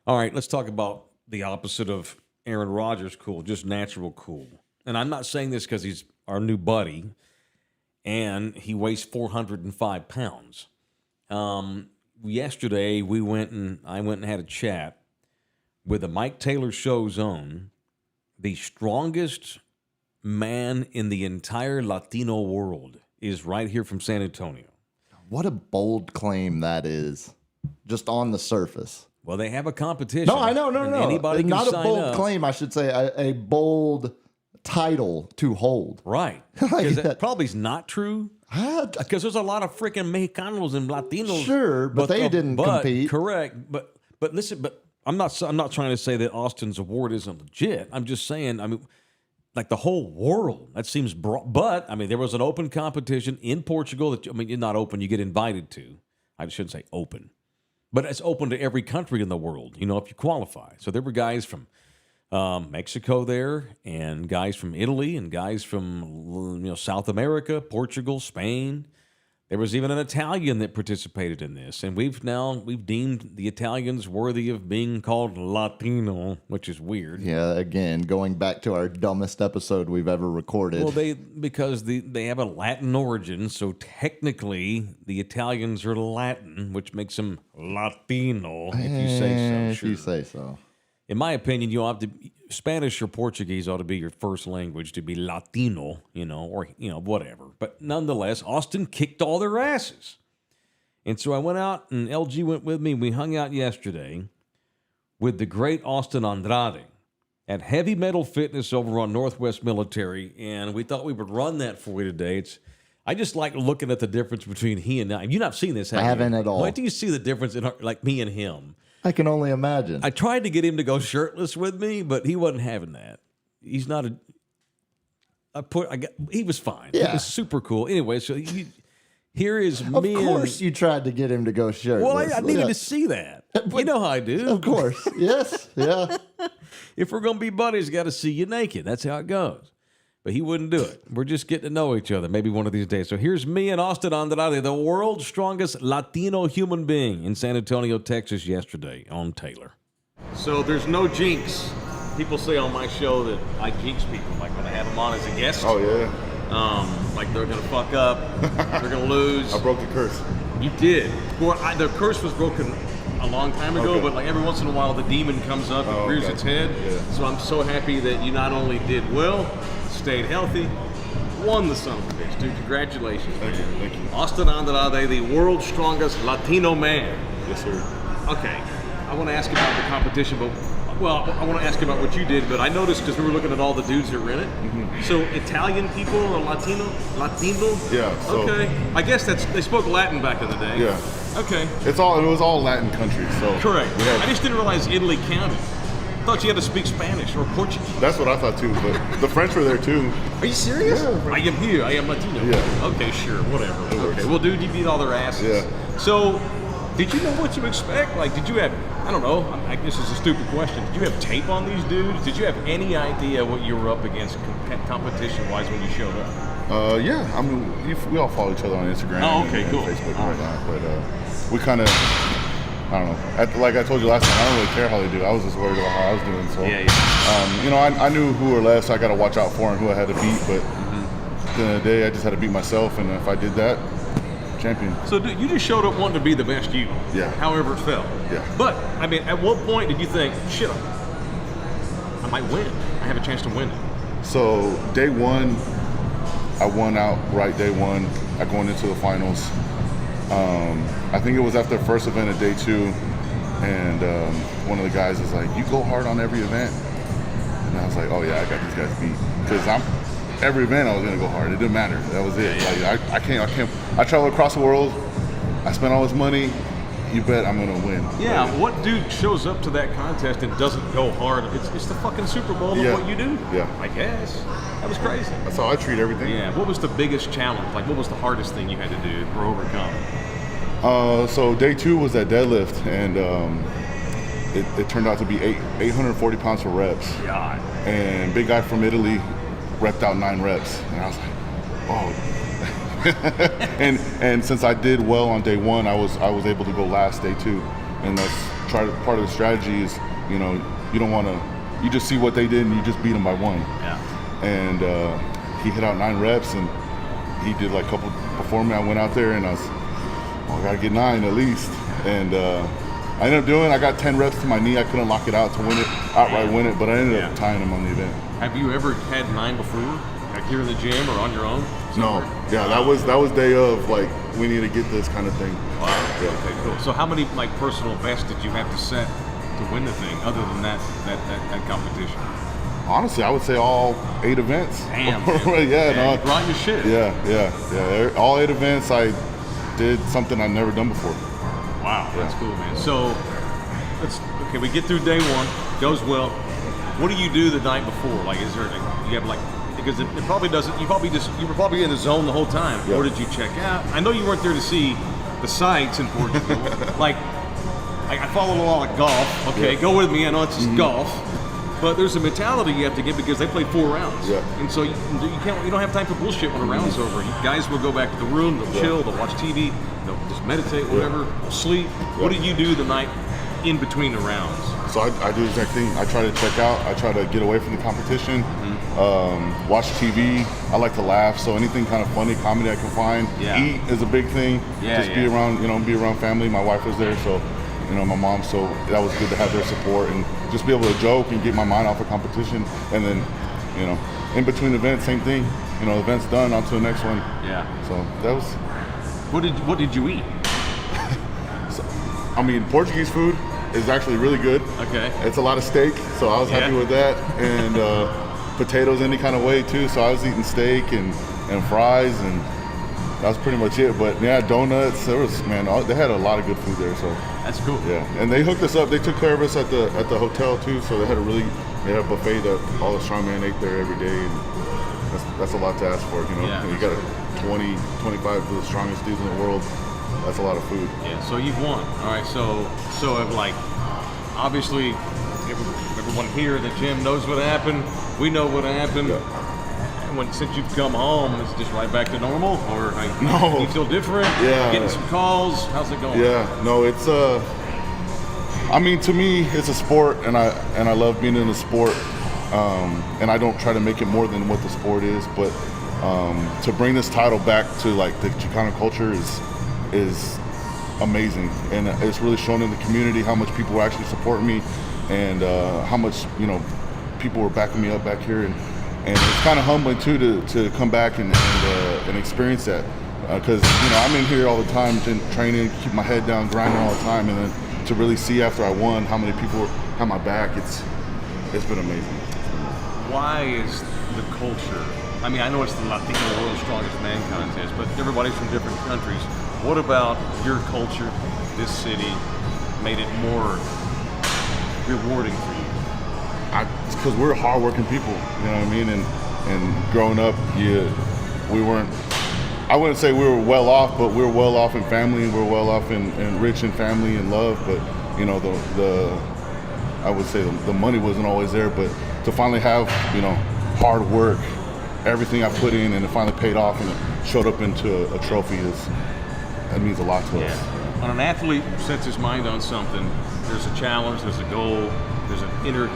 All right, let's talk about the opposite of Aaron Rodgers cool, just natural cool. And I'm not saying this because he's our new buddy and he weighs 405 pounds. Yesterday, I went and had a chat with the Mike Taylor Show's own, the strongest man in the entire Latino world is right here from San Antonio. What a bold claim that is, just on the surface. Well, they have a competition. No, I know, no. Anybody can not a sign bold up. claim, I should say, a bold title to hold. Right. Because that probably is not true. Because there's a lot of freaking Mexicanos and Latinos. Sure, but they didn't compete. Correct. But listen, I'm not trying to say that Austin's award isn't legit. I'm just saying, like the whole world, that seems broad. But, there was an open competition in Portugal that, you're not open, you get invited to. I shouldn't say open. But it's open to every country in the world, if you qualify. So there were guys from Mexico there, and guys from Italy, and guys from South America, Portugal, Spain. There was even an Italian that participated in this, and we've deemed the Italians worthy of being called Latino, which is weird. Yeah, again, going back to our dumbest episode we've ever recorded. Well, because they have a Latin origin, so technically the Italians are Latin, which makes them Latino, if you say so. If you say so. In my opinion, Spanish or Portuguese ought to be your first language to be Latino, or whatever. But nonetheless, Austin kicked all their asses. And so I went out, and LG went with me. We hung out yesterday with the great Austin Andrade at Heavy Metal Fitness over on Northwest Military, and we thought we would run that for you today. I just like looking at the difference between he and I. You've not seen this, have you? I haven't at all. Wait till you see the difference in like me and him. I can only imagine. I tried to get him to go shirtless with me, but he wasn't having that. He's not he was fine. Yeah. It was super cool. Anyway, so here is of me. Of course you tried to get him to go shirtless. Well, I needed to see that. You know how I do. Of course. Yes. Yeah. If we're going to be buddies, got to see you naked. That's how it goes. But he wouldn't do it. We're just getting to know each other maybe one of these days. So here's me and Austin Andrade, the world's strongest Latino human being in San Antonio, Texas yesterday on Taylor. So there's no jinx. People say on my show that I jinx people, like when I have them on as a guest. Oh, yeah. Like they're going to fuck up, they're going to lose. I broke the curse. You did. Well, the curse was broken a long time ago, but like every once in a while the demon comes up and rears its head. Yeah. So I'm so happy that you not only did well, stayed healthy, won the son of a bitch, dude. Congratulations. Thank you. Austin Andrade, the world's strongest Latino man. Yes, sir. Okay, I want to ask about the competition, but I want to ask about what you did, but I noticed because we were looking at all the dudes that were in it. Mm-hmm. So Italian people or Latino? Yeah. So, okay. I guess they spoke Latin back in the day. Yeah. Okay. It was all Latin countries. So correct. I just didn't realize Italy counted. I thought you had to speak Spanish or Portuguese. That's what I thought too, but the French were there too. Are you serious? Yeah. I am here. I am Latino. Yeah. Okay, sure. Whatever. Okay. Well, dude, you beat all their asses. Yeah. So Did you know what to expect? Like, did you have, I don't know, I guess it's a stupid question. Did you have tape on these dudes? Did you have any idea what you were up against competition-wise when you showed up? Yeah, I mean, we all follow each other on Instagram and cool. Facebook and whatnot, but we kind of, I don't know. Like I told you last time, I don't really care how they do. I was just worried about how I was doing. So, you know, I knew who were left, so I got to watch out for and who I had to beat. But at the end of the day, I just had to beat myself, and if I did that, champion. So you just showed up wanting to be the best you. Yeah. However it felt. Yeah. But I mean, at what point did you think, shit, I might win? I have a chance to win it. So day one, I won out right day one. I going into the finals. I think it was after the first event of day two, and one of the guys is like, "You go hard on every event," and I was like, "Oh yeah, I got these guys beat." Because every event I was gonna go hard. It didn't matter. That was it. Like I can't. I travel across the world. I spent all this money. You bet I'm gonna win. Yeah. What dude shows up to that contest and doesn't go hard? It's the fucking Super Bowl of what you do. Yeah. I guess. That was crazy. That's how I treat everything. Yeah. What was the biggest challenge? Like, what was the hardest thing you had to do or overcome? So day two was that deadlift, and it turned out to be 840 pounds for reps. God. And big guy from Italy repped out 9 reps, and I was like, oh. and since I did well on day one, I was able to go last day two, and that's part of the strategy is, you know, you don't want to, you just see what they did and you just beat them by 1. Yeah. And he hit out 9 reps, and he did like a couple before me. I went out there and I was, I gotta get 9 at least, and I ended up doing. I got 10 reps to my knee. I couldn't lock it out to win it, outright win it, but I ended up tying him on the event. Have you ever had 9 before, like here in the gym or on your own? No. Yeah, that was day of, like, we need to get this kind of thing. Wow. Yeah. Okay, cool. So how many like personal bests did you have to set to win the thing, other than that competition? Honestly, I would say all 8 events. Damn. Yeah, no. You brought your shit. Yeah. All 8 events, I did something I've never done before. Wow, that's cool, man. So, we get through day one, goes well. What do you do the night before? Like, is there, you have like, because it probably doesn't, you were probably in the zone the whole time. Yeah. Or did you check out? I know you weren't there to see the sights in Portugal. Like, I follow a lot of golf. Okay, go with me. I know it's just golf. But there's a mentality you have to get because they play 4 rounds. Yeah. And so you don't have time for bullshit when a round's over. You guys will go back to the room, they'll chill, they'll watch TV, they'll just meditate, whatever, they'll sleep. What did you do the night in between the rounds? So I do the exact thing. I try to check out. I try to get away from the competition. Watch TV. I like to laugh. So anything kind of funny, comedy I can find. Yeah. Eat is a big thing. Yeah, Just be around family. My wife was there, so my mom. So that was good to have their support and just be able to joke and get my mind off of competition. And then, in between events, same thing. The event's done, on to the next one. Yeah. So that was. What did you eat? Portuguese food is actually really good. Okay. It's a lot of steak, so I was happy with that. And potatoes any kind of way too, so I was eating steak and fries, and that was pretty much it. But yeah, donuts, they had a lot of good food there, so. That's cool. Yeah, and they hooked us up. They took care of us at the hotel too, so they had a buffet that all the Strongman ate there every day, and that's a lot to ask for, Yeah. And you got 20, 25 of the strongest dudes in the world. That's a lot of food. Yeah, so you've won. All right, so like, obviously, everyone here at the gym knows what happened. We know what happened. Yeah. And since you've come home, it's just right back to normal, or No. you feel different? Yeah. Getting some calls. How's it going? Yeah, no, it's to me, it's a sport, and I love being in the sport, and I don't try to make it more than what the sport is, but to bring this title back to like the Chicano culture is amazing, and it's really shown in the community how much people actually support me, and how much people were backing me up back here, and it's kind of humbling too to come back and experience that, because I'm in here all the time training, keep my head down, grinding all the time, and then to really see after I won how many people have my back, it's been amazing. Why is the culture? I know it's the Latino World's Strongest Man contest, but everybody's from different countries. What about your culture, this city, made it more rewarding for you? It's because we're hardworking people, you know what I mean? And growing up, we weren't I wouldn't say we were well off, but we were well off in family, and we were well off in rich in family and love. But you know, I would say the money wasn't always there, but to finally have, you know, hard work, everything I put in, and it finally paid off and it showed up into a trophy that means a lot to us. When an athlete sets his mind on something, there's a challenge, there's a goal, there's an inner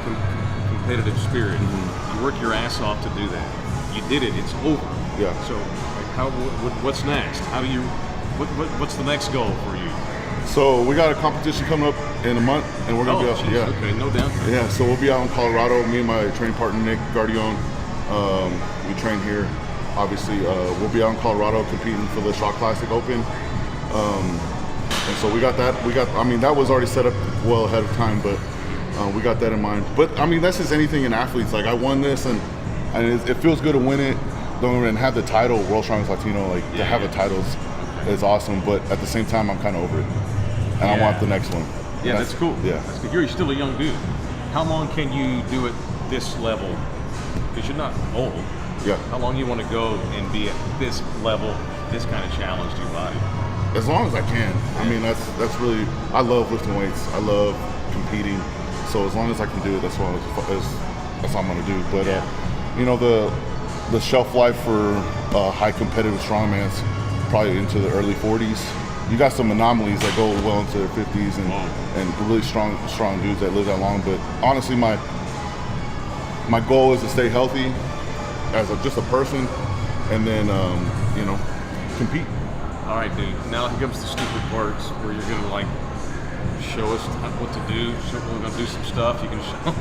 competitive spirit. You work your ass off to do that. You did it. It's over. Yeah. So, what's next? What's the next goal for you? So we got a competition coming up in a month, and we're gonna be out. Geez, Yeah. Okay, no doubt. Yeah. So we'll be out in Colorado. Me and my training partner Nick Guardione. We train here. Obviously, we'll be out in Colorado competing for the Shot Classic Open. And so we got that. I mean, that was already set up well ahead of time, but we got that in mind. But I mean, that's just anything in athletes. Like I won this, and it feels good to win it. And have the title, World's Strongest Latino. Like to have a title is awesome. But at the same time, I'm kind of over it, and I want the next one. Yeah, that's cool. Yeah, that's good. You're still a young dude. How long can you do it this level? Because you're not old. Yeah. How long you want to go and be at this level, this kind of challenge to your body? As long as I can. I mean, that's really. I love lifting weights. I love competing. So as long as I can do it, that's what I'm gonna do. But you know, the shelf life for high competitive strongman's probably into the early 40s. You got some anomalies that go well into their 50s and really strong dudes that live that long. But honestly, my goal is to stay healthy as just a person, and then you know, compete. All right, dude. Now here comes the stupid parts where you're gonna like show us what to do. We're gonna do some stuff. You can show,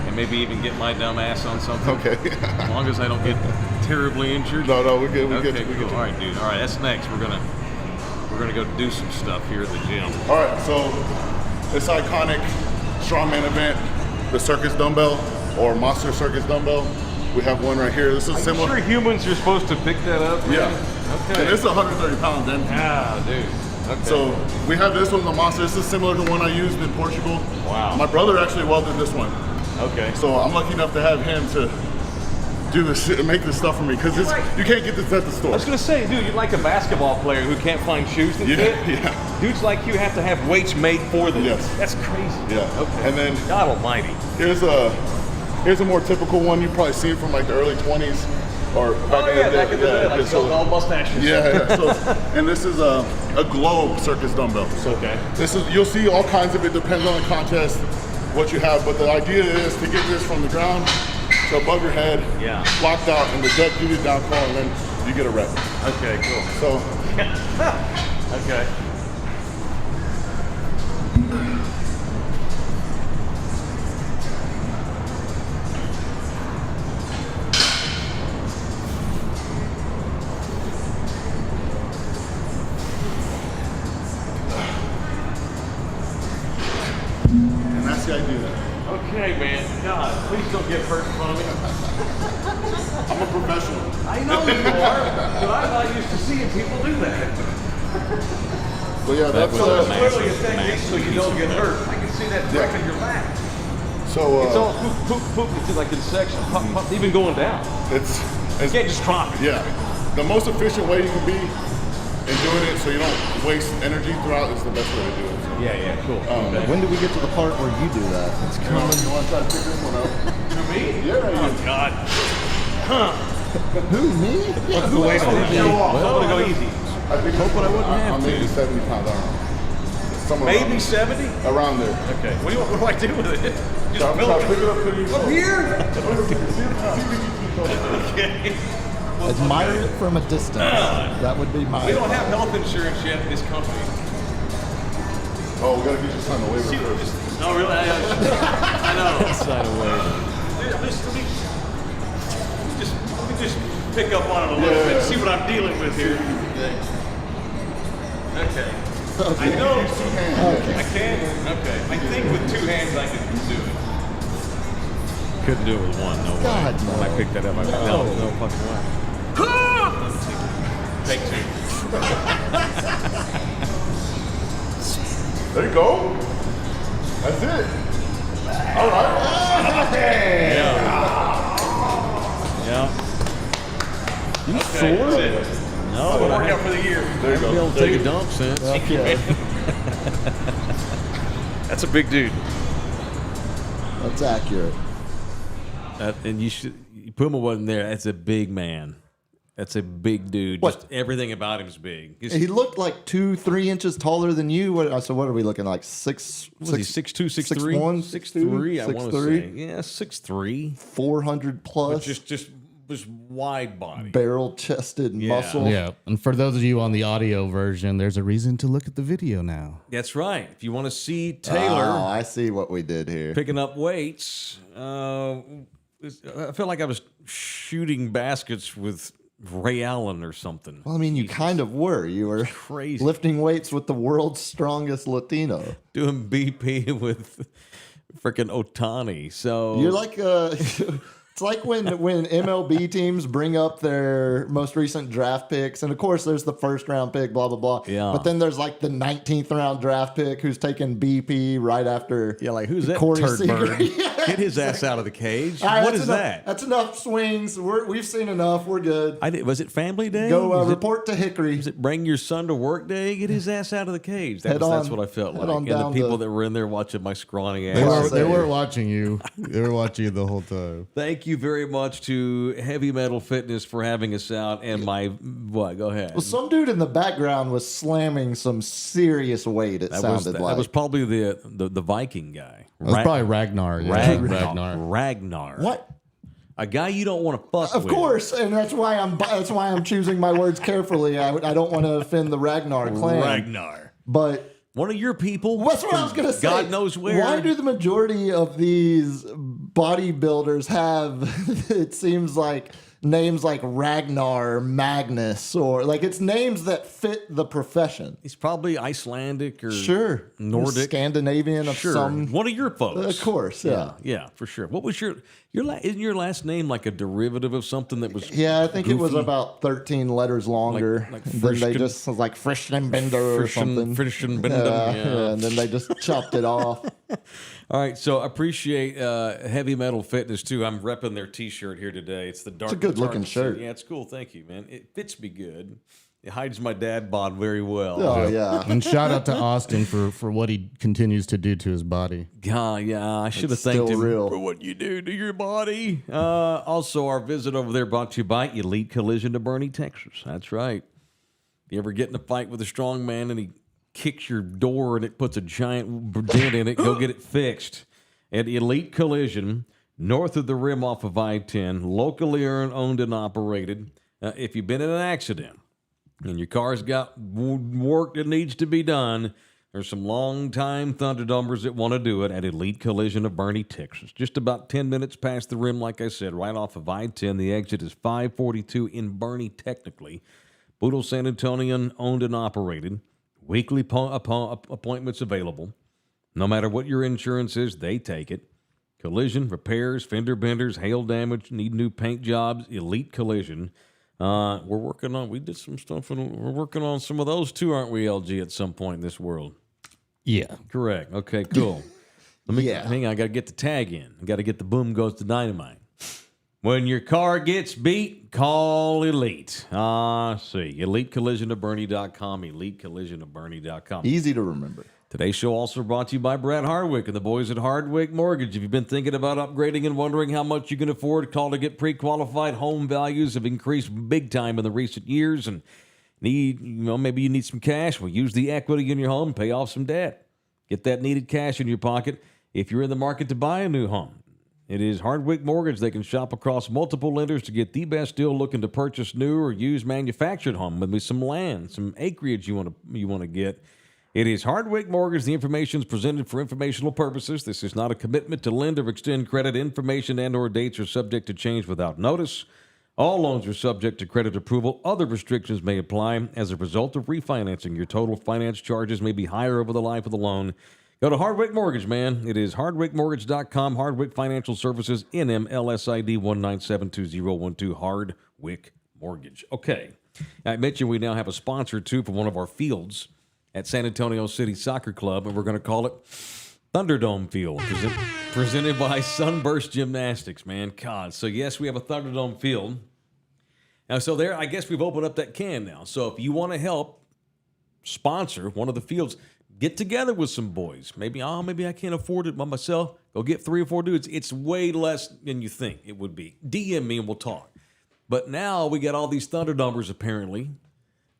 and maybe even get my dumb ass on something. Okay. As long as I don't get terribly injured. No, we're good. We're okay, good. cool. All right, dude. All right, that's next. We're gonna go do some stuff here at the gym. All right. So this iconic strongman event, the circus dumbbell or monster circus dumbbell. We have one right here. This is similar. Are you sure humans are supposed to pick that up? Yeah. Okay. And it's 130 pounds empty. Ah, dude. Okay. So we have this one, the monster. This is similar to one I used in Portugal. Wow. My brother actually welded this one. Okay. So I'm lucky enough to have him to do this, make this stuff for me, because you can't get this at the store. I was gonna say, dude, you're like a basketball player who can't find shoes that fit. Yeah. Dudes like you have to have weights made for them. Yes. That's crazy. Yeah. Okay. And then God Almighty. Here's a more typical one. You probably seen from like the early 20s or back in the day. Back in the day, like so, all mustaches. Yeah. So, and this is a globe circus dumbbell. So okay. This is, you'll see all kinds of it, depends on the contest, what you have. But the idea is to get this from the ground to above your head, locked out, and the deck give you down call, and then you get a rep. Okay, cool. So, okay. and that's the idea. Okay, man. God, please don't get hurt in front of me. I'm a professional. I know you are, but I'm not used to seeing people do that. But yeah, that's clearly a technique so you don't get hurt. I can see that breaking your back. So It's all poop. It's like in sections, pop, even going down. it's You can't just drop it. yeah. The most efficient way you can be in doing it, so you don't waste energy throughout, is the best way to do it. So, Yeah, cool. When do we get to the part where you do that? It's you want to try to pick this one up? To me? Yeah. Oh, God. Who, me? What's the way to show off? I'm going to go easy. I think Hoping I wouldn't have I'm to. maybe 70 pounds. I don't know. Somewhere Maybe 70? around there. Okay. What do I do with it? Just Try build to it pick it up to you. up here? Okay. Admire it from a distance. That would be my. We don't have health insurance yet in this company. Oh, we gotta get you signed a waiver first. No, really? I know. Sign a waiver. Let me just pick up on it a little bit, see what I'm dealing with here. Okay. I know. I can. Okay. I think with two hands I can do it. Couldn't do it with one, no way. God, no. When I picked that up, I no fucking way. Take two. There you go. That's it. All right. Yeah. You Okay, sore? that's it. No, but workout for the year. There you I've been able go. to take a dump since. Okay. That's a big dude. That's accurate. And Puma wasn't there. That's a big man. That's a big dude. What? Just everything about him is big. He looked like 2-3 inches taller than you. So what are we looking like? 6'2", 6'2", 6'3"? 6'1", 6'3", I want to 6'3", say. Yeah, 6'3". 400 plus. But just wide body. Barrel chested muscle. Yeah. And for those of you on the audio version, there's a reason to look at the video now. That's right. If you want to see Taylor Oh, I see what we did here. picking up weights, I felt like I was shooting baskets with Ray Allen or something. Well, I mean, you kind of were. You were Crazy. lifting weights with the world's strongest Latino. Doing BP with freaking Otani. So You're like it's like when MLB teams bring up their most recent draft picks, and of course there's the first round pick, blah blah blah. Yeah. But then there's like the 19th round draft pick who's taking BP right after. yeah, like who's that Corey turd Seager. bird? Get his ass out of the cage. All right, What that's is enough- that? That's enough swings. We've seen enough. We're good. Was it Family Day? Go Was it- report to Hickory. Is it bring your son to work day? Get his ass out of the cage. Head That's on- what I felt head like. on And the down people to- that were in there watching my scrawny They, ass. they weren't watching you. They were watching you the whole time. Thank you very much to Heavy Metal Fitness for having us out. And what? Go ahead. Well, some dude in the background was slamming some serious weight. It sounded like that was probably the Viking guy. It was probably Ragnar. Yeah. Ragnar. what? A guy you don't want to fuck Of with. course, and that's why I'm choosing my words carefully. I don't want to offend the Ragnar clan. Ragnar. But One of your people. what's what I was going to say? God knows where. Why do the majority of these bodybuilders have? It seems like names like Ragnar, Magnus, or like it's names that fit the profession. He's probably Icelandic or Sure, Nordic. Scandinavian of Sure. some. One of your folks. Of course, yeah. Yeah, for sure. What was your isn't your last name like a derivative of something that was Yeah, I think it was goofy? about 13 letters longer. Like then they Frischken- just was like Frischenbender or something. Yeah. And then they just chopped it off. All right, so appreciate Heavy Metal Fitness too. I'm repping their T-shirt here today. It's the dark. a good-looking shirt. Yeah, it's cool. Thank you, man. It fits me good. It hides my dad bod very well. Oh yeah. And shout out to Austin for what he continues to do to his body. God, yeah, I should have It's thanked still him real. for what you do to your body. Also, our visit over there brought to you by Elite Collision to Bernie, Texas. That's right. You ever get in a fight with a Strongman and he kicks your door and it puts a giant dent in it, go get it fixed. At Elite Collision, north of the rim off of I-10, locally owned and operated. If you've been in an accident and your car's got work that needs to be done, there's some long-time Thunderdumbers that want to do it at Elite Collision of Bernie, Texas. Just about 10 minutes past the rim, like I said, right off of I-10. The exit is 542 in Bernie, technically. Boodle San Antonian, owned and operated. Weekly appointments available. No matter what your insurance is, they take it. Collision, repairs, fender benders, hail damage, need new paint jobs, Elite Collision. We did some stuff, and we're working on some of those too, aren't we, LG, at some point in this world? Yeah. Correct. Okay, cool. Yeah. Hang on, I got to get the tag in. I got to get the boom goes to dynamite. When your car gets beat, call Elite. See. EliteCollisionofBernie.com, EliteCollisionofBernie.com. Easy to remember. Today's show also brought to you by Brad Hardwick and the boys at Hardwick Mortgage. If you've been thinking about upgrading and wondering how much you can afford, call to get pre-qualified. Home values have increased big time in the recent years, and maybe you need some cash. Well, use the equity in your home, pay off some debt. Get that needed cash in your pocket if you're in the market to buy a new home. It is Hardwick Mortgage. They can shop across multiple lenders to get the best deal. Looking to purchase new or used manufactured home, maybe some land, some acreage you want to get. It is Hardwick Mortgage. The information is presented for informational purposes. This is not a commitment to lend or extend credit. Information and or dates are subject to change without notice. All loans are subject to credit approval. Other restrictions may apply. As a result of refinancing, your total finance charges may be higher over the life of the loan. Go to Hardwick Mortgage, man. It is hardwickmortgage.com. Hardwick Financial Services, NMLSID 1972012. Hardwick Mortgage. Okay. I mentioned we now have a sponsor, too, for one of our fields at San Antonio City Soccer Club, and we're going to call it Thunderdome Field, presented by Sunburst Gymnastics, man. God. So, yes, we have a Thunderdome Field. Now, so there, I guess we've opened up that can now. So if you want to help sponsor one of the fields, get together with some boys. Maybe I can't afford it by myself. Go get 3 or 4 dudes. It's way less than you think it would be. DM me and we'll talk. But now we got all these Thunderdomers apparently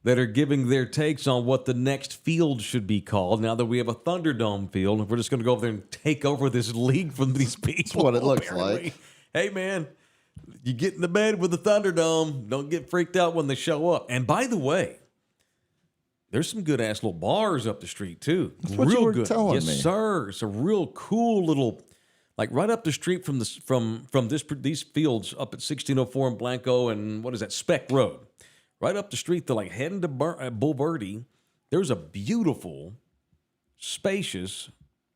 that are giving their takes on what the next field should be called. Now that we have a Thunderdome field, we're just going to go over there and take over this league from these people. That's what it looks apparently. like. Hey, man, you get in the bed with the Thunderdome. Don't get freaked out when they show up. And by the way, there's some good ass little bars up the street too. That's what real you were good. telling yes, me. sir. It's a real cool little, like right up the street from this these fields up at 1604 in Blanco and what is that, Speck Road. Right up the street, they're like heading to Bulverde. There's a beautiful, spacious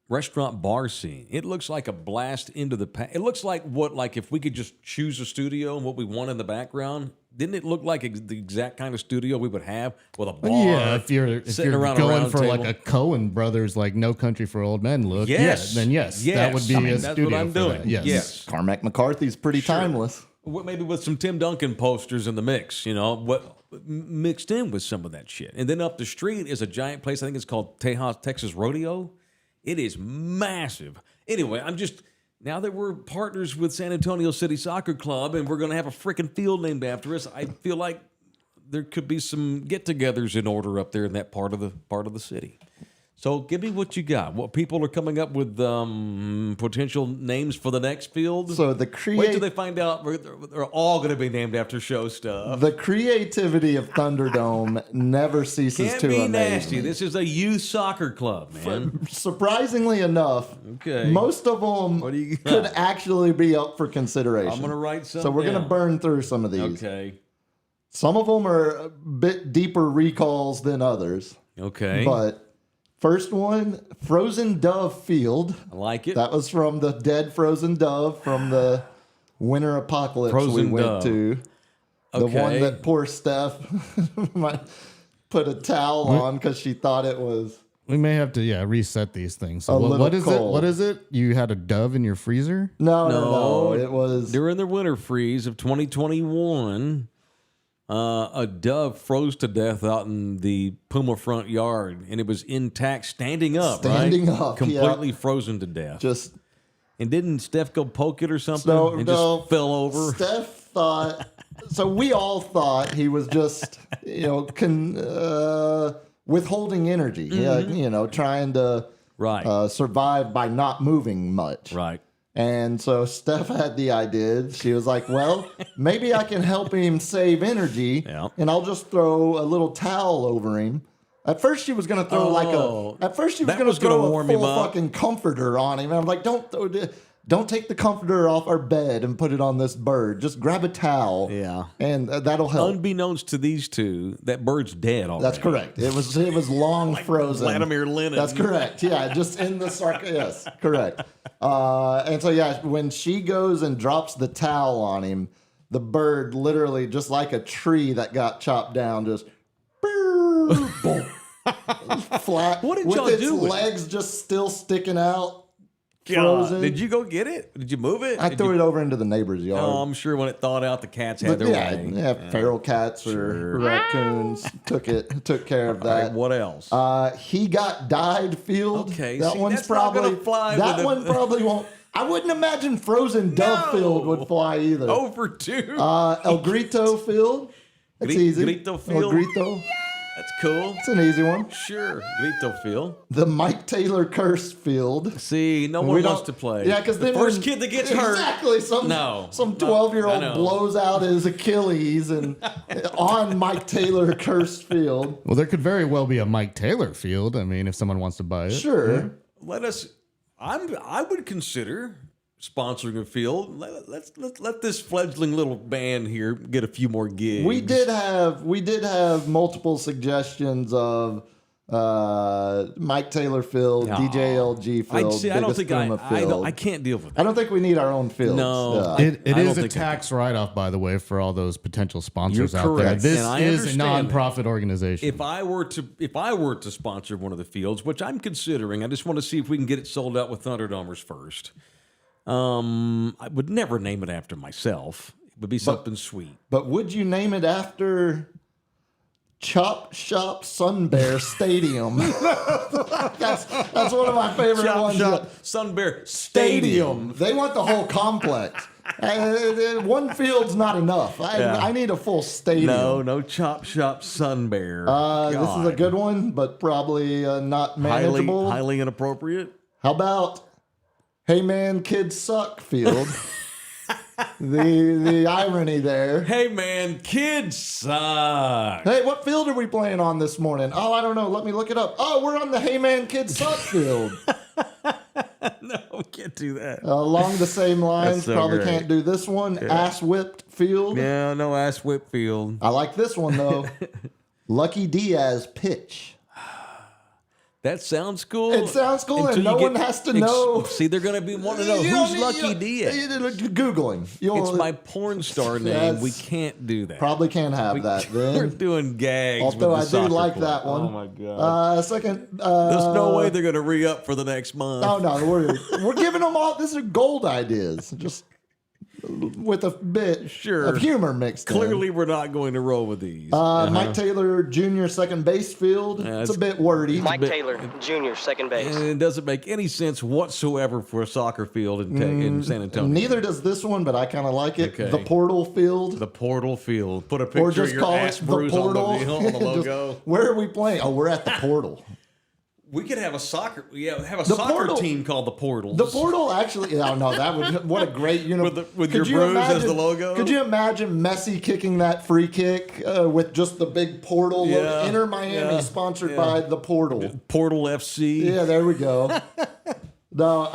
restaurant bar scene. It looks like a blast into the past. It looks like if we could just choose a studio and what we want in the background. Didn't it look like the exact kind of studio we would have with a bar? Yeah, if you're sitting around a going round for table? like a Coen Brothers, like No Country for Old Men look, Yes. then yes, Yes. that would be I mean, a that's studio what I'm for doing. that. Yes. Carmack McCarthy's pretty timeless. Maybe with some Tim Duncan posters in the mix, what mixed in with some of that shit. And then up the street is a giant place. I think it's called Tejas Texas Rodeo. It is massive. Anyway, now that we're partners with San Antonio City Soccer Club and we're going to have a freaking field named after us, I feel like there could be some get-togethers in order up there in that part of the city. So give me what you got. What people are coming up with potential names for the next field? So wait till they find out they're all going to be named after show stuff. The creativity of Thunderdome never ceases Can't to be amaze nasty. me. This is a youth soccer club, man. Surprisingly enough, most of them could actually be up for consideration. I'm going to write some So we're going down. to burn through some of these. Okay. Some of them are a bit deeper recalls than others. Okay. But first one, Frozen Dove Field. I like it. That was from the dead Frozen Dove from the winter apocalypse Frozen we went Dove. to. The Okay. one that poor Steph might put a towel on because she thought it was. We may have to reset these things. So A little what is it? cold. What is it? You had a dove in your freezer? No. It was during the winter freeze of 2021. A dove froze to death out in the Puma front yard, and it was intact, standing up, completely frozen to death. And didn't Steph go poke it or something? And just fell over. Steph thought. So we all thought he was just, withholding energy. Yeah, trying to survive by not moving much. Right. And so Steph had the idea. She was like, well, maybe I can help him save energy, and I'll just throw a little towel over him. At first she was going to throw a full fucking comforter on him. And I'm like, don't take the comforter off our bed and put it on this bird. Just grab a towel. Yeah. And that'll help. Unbeknownst to these two, that bird's dead already. That's correct. It was long frozen. Vladimir Lenin. That's correct. Yeah, just in the yes, correct. And so when she goes and drops the towel on him, the bird literally just like a tree that got chopped down, just boom, flat. What did with y'all its do with it? legs just still sticking out. God. Frozen. Did you go get it? Did you move it? I threw it over into the neighbor's yard. Oh, I'm sure when it thawed out, the cats had their way. Yeah, feral cats or raccoons took care of that. All right, what else? He got dyed field. Okay, that see, one's that's not probably gonna fly that with one probably won't. I wouldn't imagine Frozen Dove Field would fly either. Over 2. El Grito Field. That's easy. Grito Field? El Grito. That's cool. It's an easy one. Sure. Grito Field. The Mike Taylor Curse Field. See, no one wants to play. Yeah, because the first kid that gets hurt. Exactly. Some 12-year-old blows out his Achilles and on Mike Taylor Curse Field. Well, there could very well be a Mike Taylor field. I mean, if someone wants to buy it. Sure. I would consider sponsoring a field. Let this fledgling little band here get a few more gigs. We did have multiple suggestions of Mike Taylor Field, DJ LG Field. I don't think I can't deal with it. I don't think we need our own fields. No. It is a tax write-off, by the way, for all those potential sponsors out there. correct. This And I is a understand nonprofit organization. If I were to sponsor one of the fields, which I'm considering, I just want to see if we can get it sold out with Thunderdomers first. I would never name it after myself. Would be something sweet. But would you name it after Chop Shop Sun Bear Stadium? that's one of my favorite ones. Chop Shop Sun Bear Stadium. They want the whole complex. One field's not enough. I need a full stadium. No Chop Shop Sun Bear. This is a good one, but probably not manageable. Highly inappropriate. How about Hey Man, Kids Suck Field? The irony there. Hey man, kids suck. Hey, what field are we playing on this morning? Oh, I don't know. Let me look it up. Oh, we're on the Hey Man, Kids Suck field. No, we can't do that. Along the same lines, That's so probably great. can't do this one. Ass Whipped Field. Yeah, no ass whip field. I like this one, though. Lucky Diaz Pitch. That sounds cool. It sounds cool, Until and no you one has to know. See, they're going to be wanting to know who's Lucky Diaz. Googling. It's my porn star name. We can't do that. Probably can't have that We're then. doing gags. Although with the I do soccer like club. that one. Oh my god. Second. There's no way they're going to re-up for the next month. Oh no, we're giving them all. These are gold ideas, just with a bit of humor mixed in. Clearly, we're not going to roll with these. Mike Taylor Jr. second base field. Yeah, it's a bit wordy. Mike Taylor, Jr., second base. And it doesn't make any sense whatsoever for a soccer field in San Antonio. Neither does this one, but I kind of like it. Okay. The Portal Field. The Portal Field. Put a Or picture just of your call ass it the bruise on Portal. the logo. Where are we playing? Oh, we're at the Portal. We could have a soccer. Have a The soccer Portal. team called the Portals. The Portal actually. Oh no, that would. What a great uniform. With your bruise as the logo. Could you imagine Messi kicking that free kick with just the big Portal logo? Yeah, Inter Miami, sponsored by the Portal. Portal FC. Yeah, there we go. No,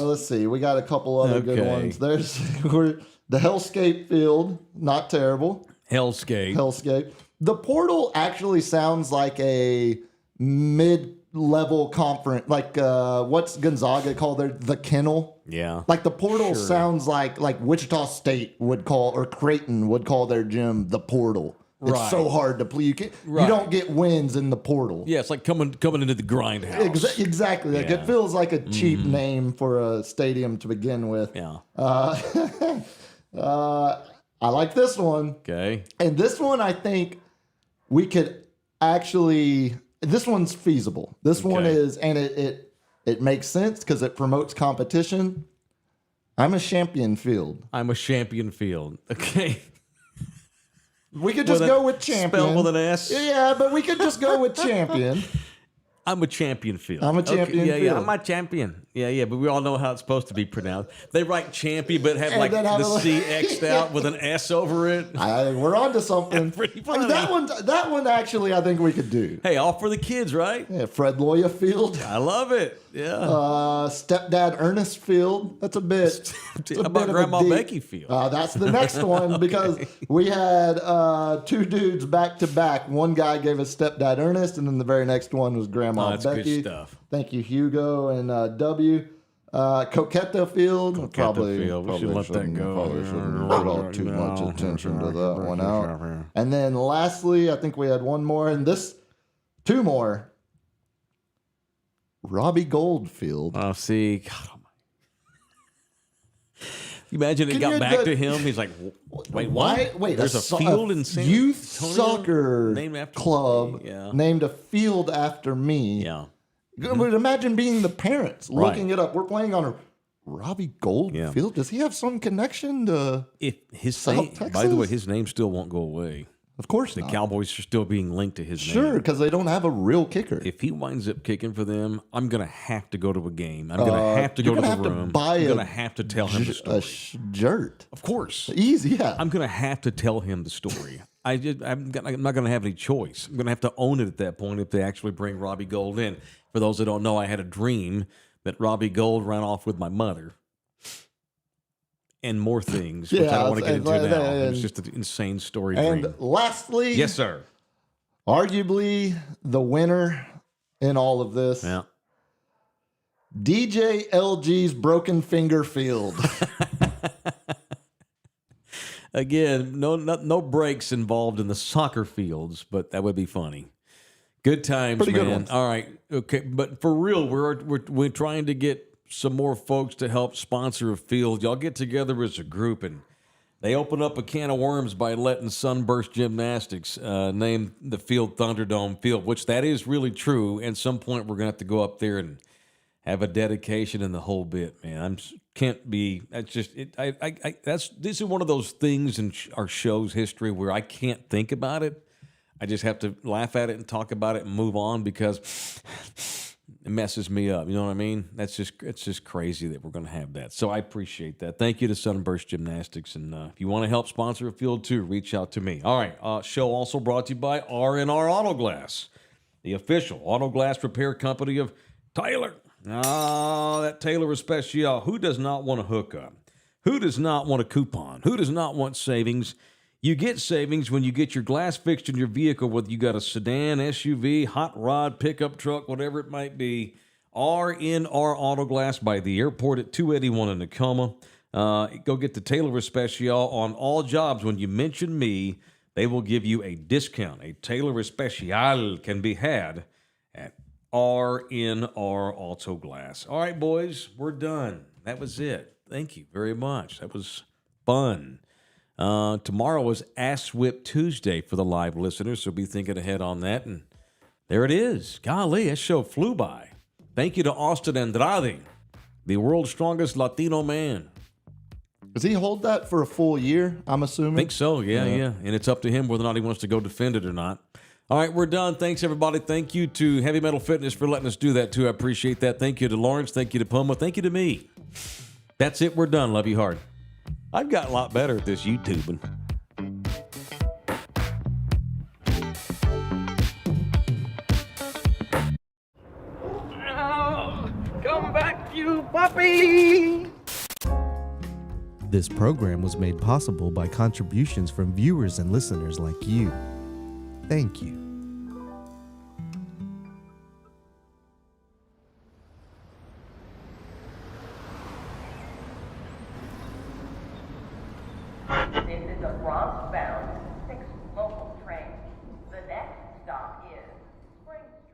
let's see. We got a couple other good ones. There's the Hellscape Field, not terrible. Hellscape. The Portal actually sounds like a mid-level conference, like what's Gonzaga called the Kennel? Yeah. Like the Portal sounds like Wichita State would call, or Creighton would call their gym the Portal. It's so hard to play. You don't get wins in the Portal. Yeah, it's like coming into the grindhouse. Exactly. Like it feels like a cheap name for a stadium to begin with. Yeah. I like this one. Okay. And this one, I think we could actually. This one's feasible. This one is, and it makes sense because it promotes competition. I'm a champion field. Okay. We could just go with champion. Spelled with an S? Yeah, but we could just go with champion. I'm a champion field. I'm a champion Yeah, field. I'm a champion. Yeah, but we all know how it's supposed to be pronounced. They write champion, but have And like then have the a- C X'd out with an S over it. We're on to something. Pretty funny. That one actually I think we could do. Hey, all for the kids, right? Yeah, Fred Loya Field. I love it. Yeah. Stepdad Ernest Field. That's a bit. How about Grandma Becky Field? That's the next one because we had two dudes back to back. One guy gave us Stepdad Ernest, and then the very next one was Grandma That's Becky. good stuff. Thank you, Hugo and W. Coqueta Field. Probably Field. We should let that shouldn't- go. Probably shouldn't put all too much No. attention to that one out. And then lastly, I think we had one more, and two more. Robbie Goldfield. Oh, see. God almighty. You imagine it Can got you- back to him. He's like, wait, what? Wait, There's a field in San youth Antonio soccer named after club me. Yeah. named a field after me. Yeah. But imagine being the parents looking it up. We're playing on a Robbie Gold Yeah. field. Does he have some connection to? If his South name, by the way, Texas? his name still won't go away. Of course The not. Cowboys are still being linked to his Sure, name. because they don't have a real kicker. If he winds up kicking for them, I'm going to have to go to a game. I'm going to have to go you're to the gonna have to room. buy I'm a going to have to tell him the story. Shirt. Of course. Easy, yeah. I'm going to have to tell him the story. I'm not going to have any choice. I'm going to have to own it at that point if they actually bring Robbie Gold in. For those that don't know, I had a dream that Robbie Gold ran off with my mother and more things, which I don't want to get into now. It's just an insane story And dream. lastly, Yes, sir. arguably the winner in all of this, Yeah. DJ LG's Broken Finger Field. Again, no breaks involved in the soccer fields, but that would be funny. Good times, Pretty man. good ones. All right, okay, but for real, we're trying to get some more folks to help sponsor a field. Y'all get together as a group and They opened up a can of worms by letting Sunburst Gymnastics name the field Thunderdome Field, which that is really true. At some point, we're going to have to go up there and have a dedication and the whole bit, man. Can't be. That's just it. This is one of those things in our show's history where I can't think about it. I just have to laugh at it and talk about it and move on because it messes me up. You know what I mean? It's just crazy that we're going to have that. So I appreciate that. Thank you to Sunburst Gymnastics. And if you want to help sponsor a field too, reach out to me. All right. Show also brought to you by R&R Auto Glass, the official auto glass repair company of Taylor. That Taylor Especial. Who does not want a hookup? Who does not want a coupon? Who does not want savings? You get savings when you get your glass fixed in your vehicle, whether you got a sedan, SUV, hot rod, pickup truck, whatever it might be. R&R Auto Glass by the airport at 281 in Tacoma. Go get the Taylor Especial on all jobs. When you mention me, they will give you a discount. A Taylor Especial can be had at R&R Auto Glass. All right, boys, we're done. That was it. Thank you very much. That was fun. Tomorrow is Ass Whip Tuesday for the live listeners, so be thinking ahead on that. And there it is. Golly, that show flew by. Thank you to Austin Andrade, the world's strongest Latino man. Does he hold that for a full year, I'm assuming? I think so, yeah. And it's up to him whether or not he wants to go defend it or not. All right, we're done. Thanks, everybody. Thank you to Heavy Metal Fitness for letting us do that, too. I appreciate that. Thank you to Lawrence. Thank you to Puma. Thank you to me. That's it. We're done. Love you hard. I've got a lot better at this YouTubing. Oh, come back, you puppy! This program was made possible by contributions from viewers and listeners like you. Thank you. This is a Bronx-bound 6 local train. The next stop is Spring Street.